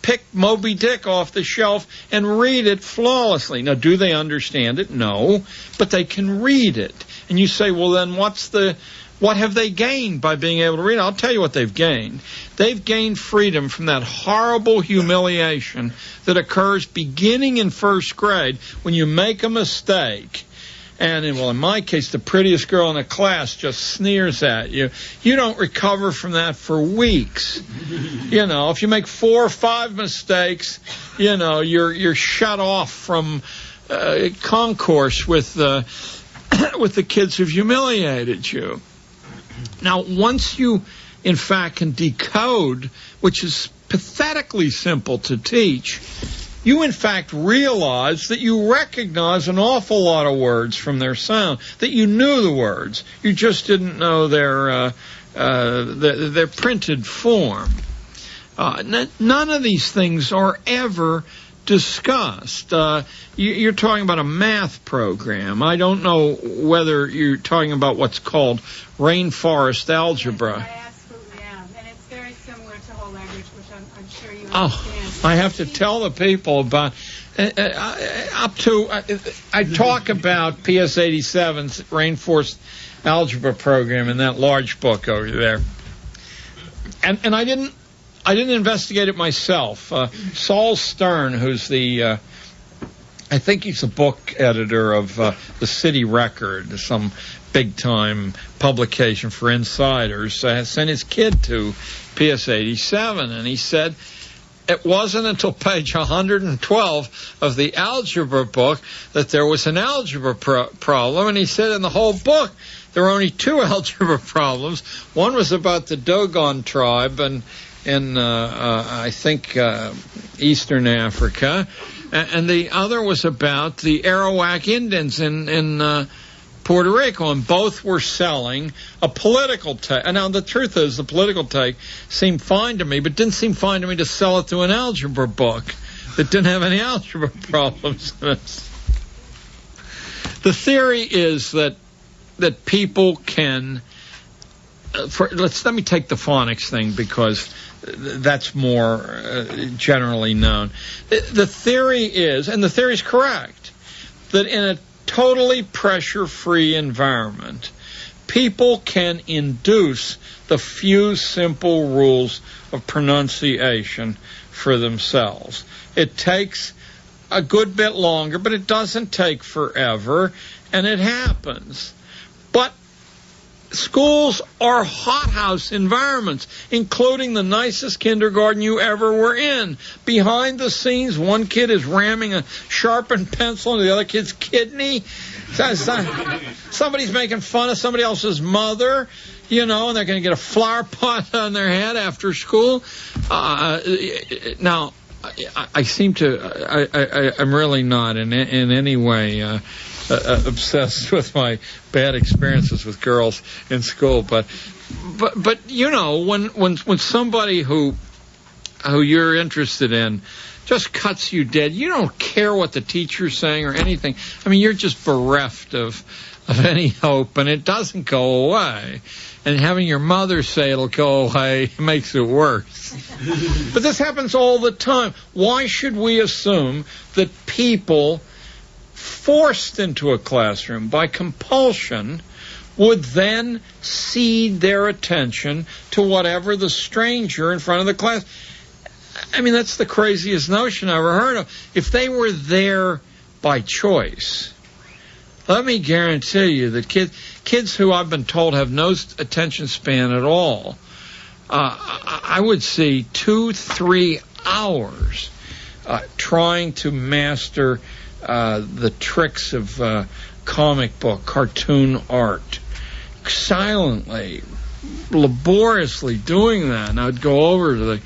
D: pick Moby Dick off the shelf and read it flawlessly. Now, do they understand it? No, but they can read it. And you say, well, then what have they gained by being able to read? I'll tell you what they've gained. They've gained freedom from that horrible humiliation that occurs beginning in first grade when you make a mistake. And, in my case, the prettiest girl in the class just sneers at you. You don't recover from that for weeks. If you make 4 or 5 mistakes, you're shut off from concourse with the kids who've humiliated you. Now, once you, in fact, can decode, which is pathetically simple to teach, you, in fact, realize that you recognize an awful lot of words from their sound, that you knew the words. You just didn't know their printed form. None of these things are ever discussed. You're talking about a math program. I don't know whether you're talking about what's called rainforest algebra.
L: I absolutely am, and it's very similar to whole language, which I'm sure you understand.
D: Oh, I have to tell the people about I talk about PS 87's rainforest algebra program in that large book over there, and I didn't investigate it myself. Saul Stern, who's I think he's the book editor of the City Record, some big-time publication for insiders, sent his kid to PS 87, and he said it wasn't until page 112 of the algebra book that there was an algebra problem, and he said in the whole book there were only 2 algebra problems. One was about the Dogon tribe in I think Eastern Africa, and the other was about the Arawak Indians in Puerto Rico, and both were selling a political take. And now the truth is, the political take seemed fine to me, but didn't seem fine to me to sell it to an algebra book that didn't have any algebra problems in it. The theory is that people can. Let me take the phonics thing because that's more generally known. The theory is, and the theory is correct, that in a totally pressure-free environment, people can induce the few simple rules of pronunciation for themselves. It takes a good bit longer, but it doesn't take forever, and it happens. But schools are hothouse environments, including the nicest kindergarten you ever were in. Behind the scenes, one kid is ramming a sharpened pencil into the other kid's kidney. Somebody's making fun of somebody else's mother, and they're going to get a flower pot on their head after school. Now, I seem to, I'm really not in any way obsessed with my bad experiences with girls in school, but when somebody who you're interested in just cuts you dead, you don't care what the teacher's saying or anything. I mean, you're just bereft of any hope, and it doesn't go away. And having your mother say it'll go away makes it worse. But this happens all the time. Why should we assume that people forced into a classroom by compulsion would then cede their attention to whatever the stranger in front of the class? I mean, that's the craziest notion I ever heard of. If they were there by choice, let me guarantee you that kids who I've been told have no attention span at all I would see 2-3 hours trying to master the tricks of comic book, cartoon art, silently, laboriously doing that. And I'd go over to the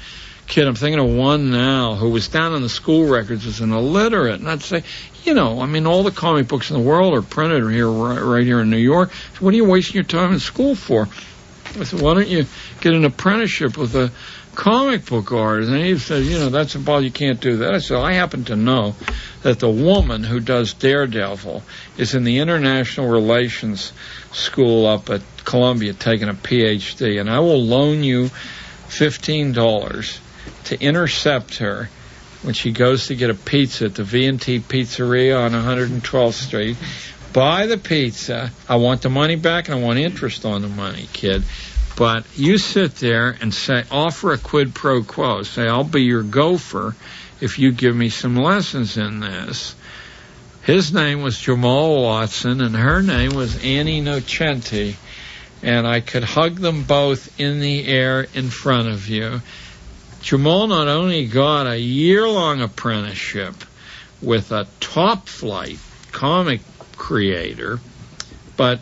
D: kid, I'm thinking of one now, who was down on the school records as an illiterate, and I'd say, all the comic books in the world are printed here, right here in New York. So what are you wasting your time in school for? I said, why don't you get an apprenticeship with a comic book artist? And he said, that's impossible, you can't do that. I said, I happen to know that the woman who does Daredevil is in the International Relations School up at Columbia taking a PhD, and I will loan you $15 to intercept her when she goes to get a pizza at the V&T Pizzeria on 112th Street. Buy the pizza. I want the money back, and I want interest on the money, kid. But you sit there and say, offer a quid pro quo. Say, I'll be your gopher if you give me some lessons in this. His name was Jamal Watson, and her name was Annie Nocenti. And I could hug them both in the air in front of you. Jamal not only got a year-long apprenticeship with a top-flight comic creator, but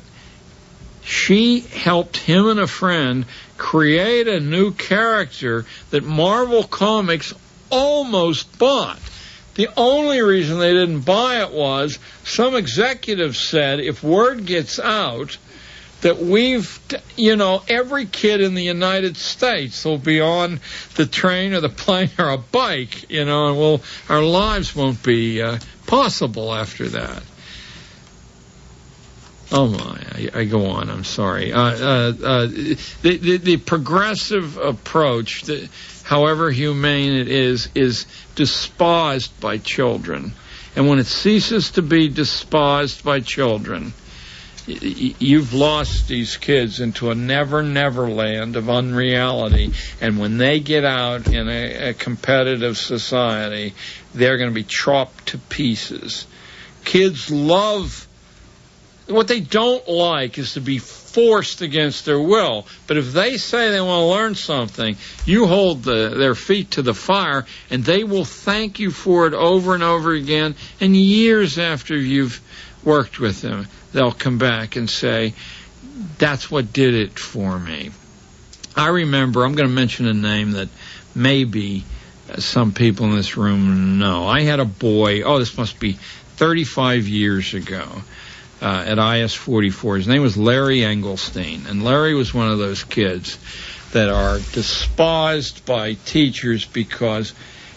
D: she helped him and a friend create a new character that Marvel Comics almost bought. The only reason they didn't buy it was some executive said, if word gets out that every kid in the United States will be on the train or the plane or a bike, and our lives won't be possible after that. Oh my, I go on, I'm sorry. The progressive approach, however humane it is despised by children. And when it ceases to be despised by children, you've lost these kids into a never land of unreality. And when they get out in a competitive society, they're going to be chopped to pieces. Kids love... What they don't like is to be forced against their will. But if they say they want to learn something, you hold their feet to the fire, and they will thank you for it over and over again. And years after you've worked with them, they'll come back and say, that's what did it for me. I remember, I'm going to mention a name that maybe some people in this room know. I had a boy, this must be 35 years ago, at IS 44. His name was Larry Engelstein, and Larry was one of those kids that are despised by teachers because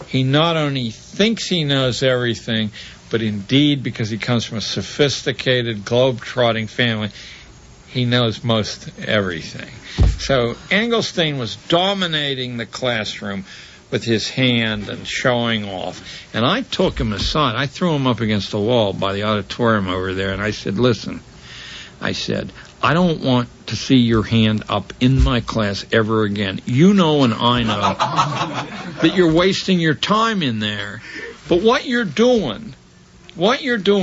D: he not only thinks he knows everything, but indeed, because he comes from a sophisticated, globe-trotting family, he knows most everything. So Engelstein was dominating the classroom with his hand and showing off. And I took him aside. I threw him up against the wall by the auditorium over there, and I said, listen, I don't want to see your hand up in my class ever again. You know and I know that you're wasting your time in there. But what you're doing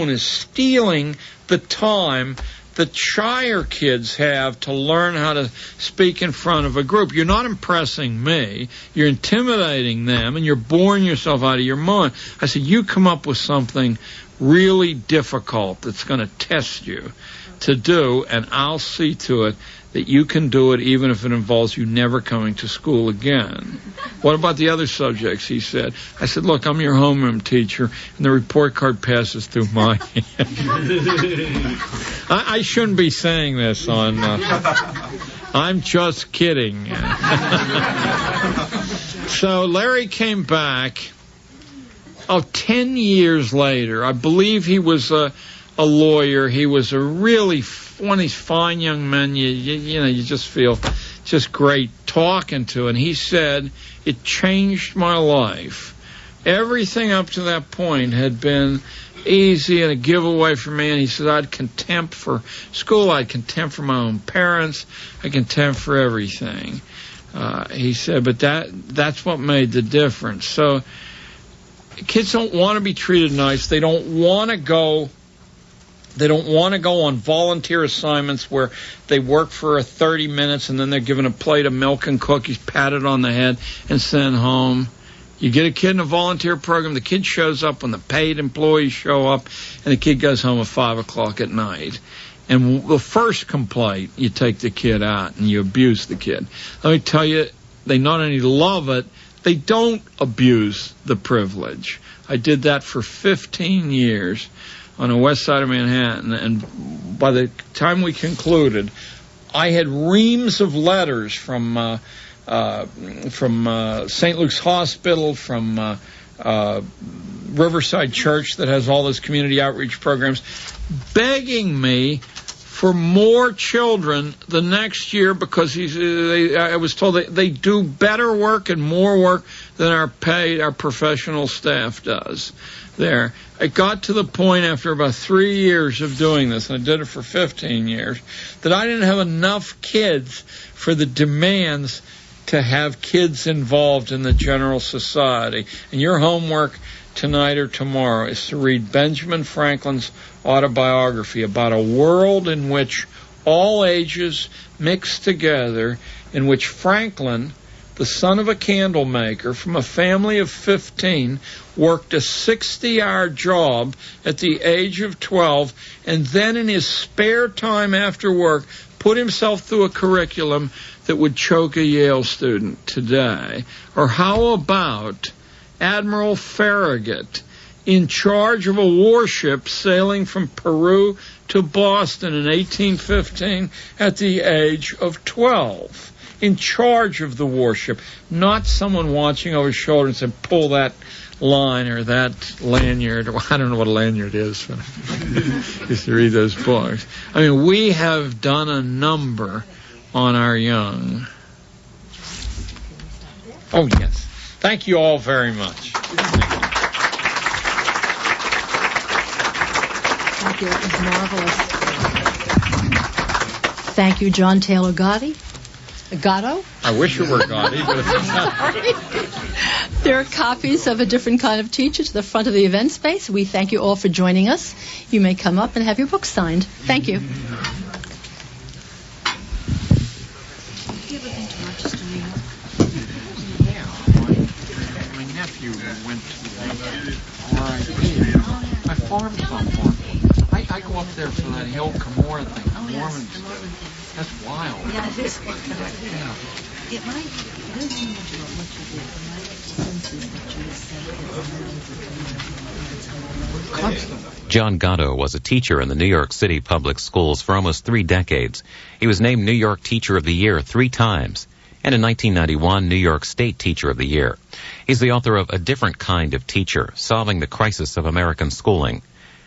D: is stealing the time that shyer kids have to learn how to speak in front of a group. You're not impressing me. You're intimidating them, and you're boring yourself out of your mind. I said, you come up with something really difficult that's going to test you to do, and I'll see to it that you can do it even if it involves you never coming to school again. What about the other subjects, he said. I said, look, I'm your homeroom teacher, and the report card passes through my hand. I shouldn't be saying this on... I'm just kidding. So Larry came back, 10 years later. I believe he was a lawyer. He was a really one of these fine young men you just feel just great talking to. And he said, it changed my life. Everything up to that point had been easy and a giveaway for me. And he said, I had contempt for school. I had contempt for my own parents. I had contempt for everything. He said, but that's what made the difference. So kids don't want to be treated nice. They don't want to go They don't want to go on volunteer assignments where they work for 30 minutes and then they're given a plate of milk and cookies, patted on the head, and sent home. You get a kid in a volunteer program, the kid shows up when the paid employees show up, and the kid goes home at 5 o'clock at night. And the first complaint, you take the kid out and you abuse the kid. Let me tell you, they not only love it, they don't abuse the privilege. I did that for 15 years. On the west side of Manhattan, and by the time we concluded, I had reams of letters from St. Luke's Hospital, from Riverside Church that has all those community outreach programs, begging me for more children the next year because I was told they do better work and more work than our professional staff does there. It got to the point after about 3 years of doing this, and I did it for 15 years, that I didn't have enough kids for the demands to have kids involved in the general society. And your homework tonight or tomorrow is to read Benjamin Franklin's autobiography about a world in which all ages mix together, in which Franklin, the son of a candle maker from a family of 15, worked a 60-hour job at the age of 12, and then in his spare time after work put himself through a curriculum that would choke a Yale student today. Or how about Admiral Farragut, in charge of a warship sailing from Peru to Boston in 1815 at the age of 12? In charge of the warship, not someone watching over his shoulder and saying, pull that line or that lanyard. I don't know what a lanyard is. I used to read those books. I mean, we have done a number on our young. Oh, yes. Thank you all very much.
C: Thank you. It was marvelous. Thank you, John Taylor Gatto.
D: I wish it were Gotti, but it's not.
C: There are copies of A Different Kind of Teacher to the front of the event space. We thank you all for joining us. You may come up and have your book signed. Thank you.
D: My nephew went to RIP. I farmed some for him. I go up there for that Hill Cumorah thing. Oh, Mormons. That's wild.
M: Yeah, it is.
D: Yeah.
M: It might, I don't know much about what you did, but my sense is that you said
D: Constantly.
B: John Gatto was a teacher in the New York City public schools for almost 3 decades. He was named New York Teacher of the Year 3 times, and in 1991, New York State Teacher of the Year. He's the author of A Different Kind of Teacher, Solving the Crisis of American Schooling.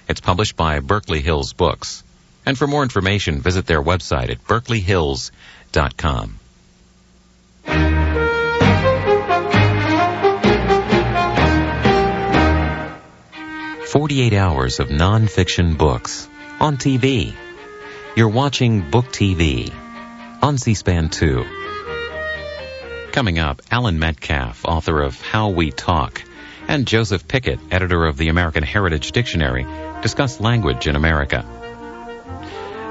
B: It's published by Berkeley Hills Books. And for more information, visit their website at berkeleyhills.com. 48 hours of nonfiction books on TV. You're watching Book TV on C-SPAN 2. Coming up, Alan Metcalf, author of How We Talk, and Joseph Pickett, editor of the American Heritage Dictionary, discuss language in America.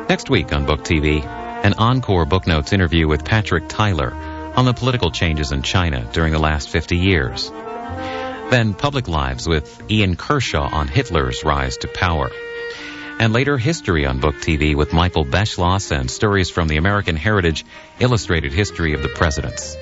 B: Next week on Book TV, an encore Book Notes interview with Patrick Tyler on the political changes in China during the last 50 years. Then Public Lives with Ian Kershaw on Hitler's rise to power. And later, History on Book TV with Michael Beschloss and stories from the American Heritage Illustrated History of the Presidents.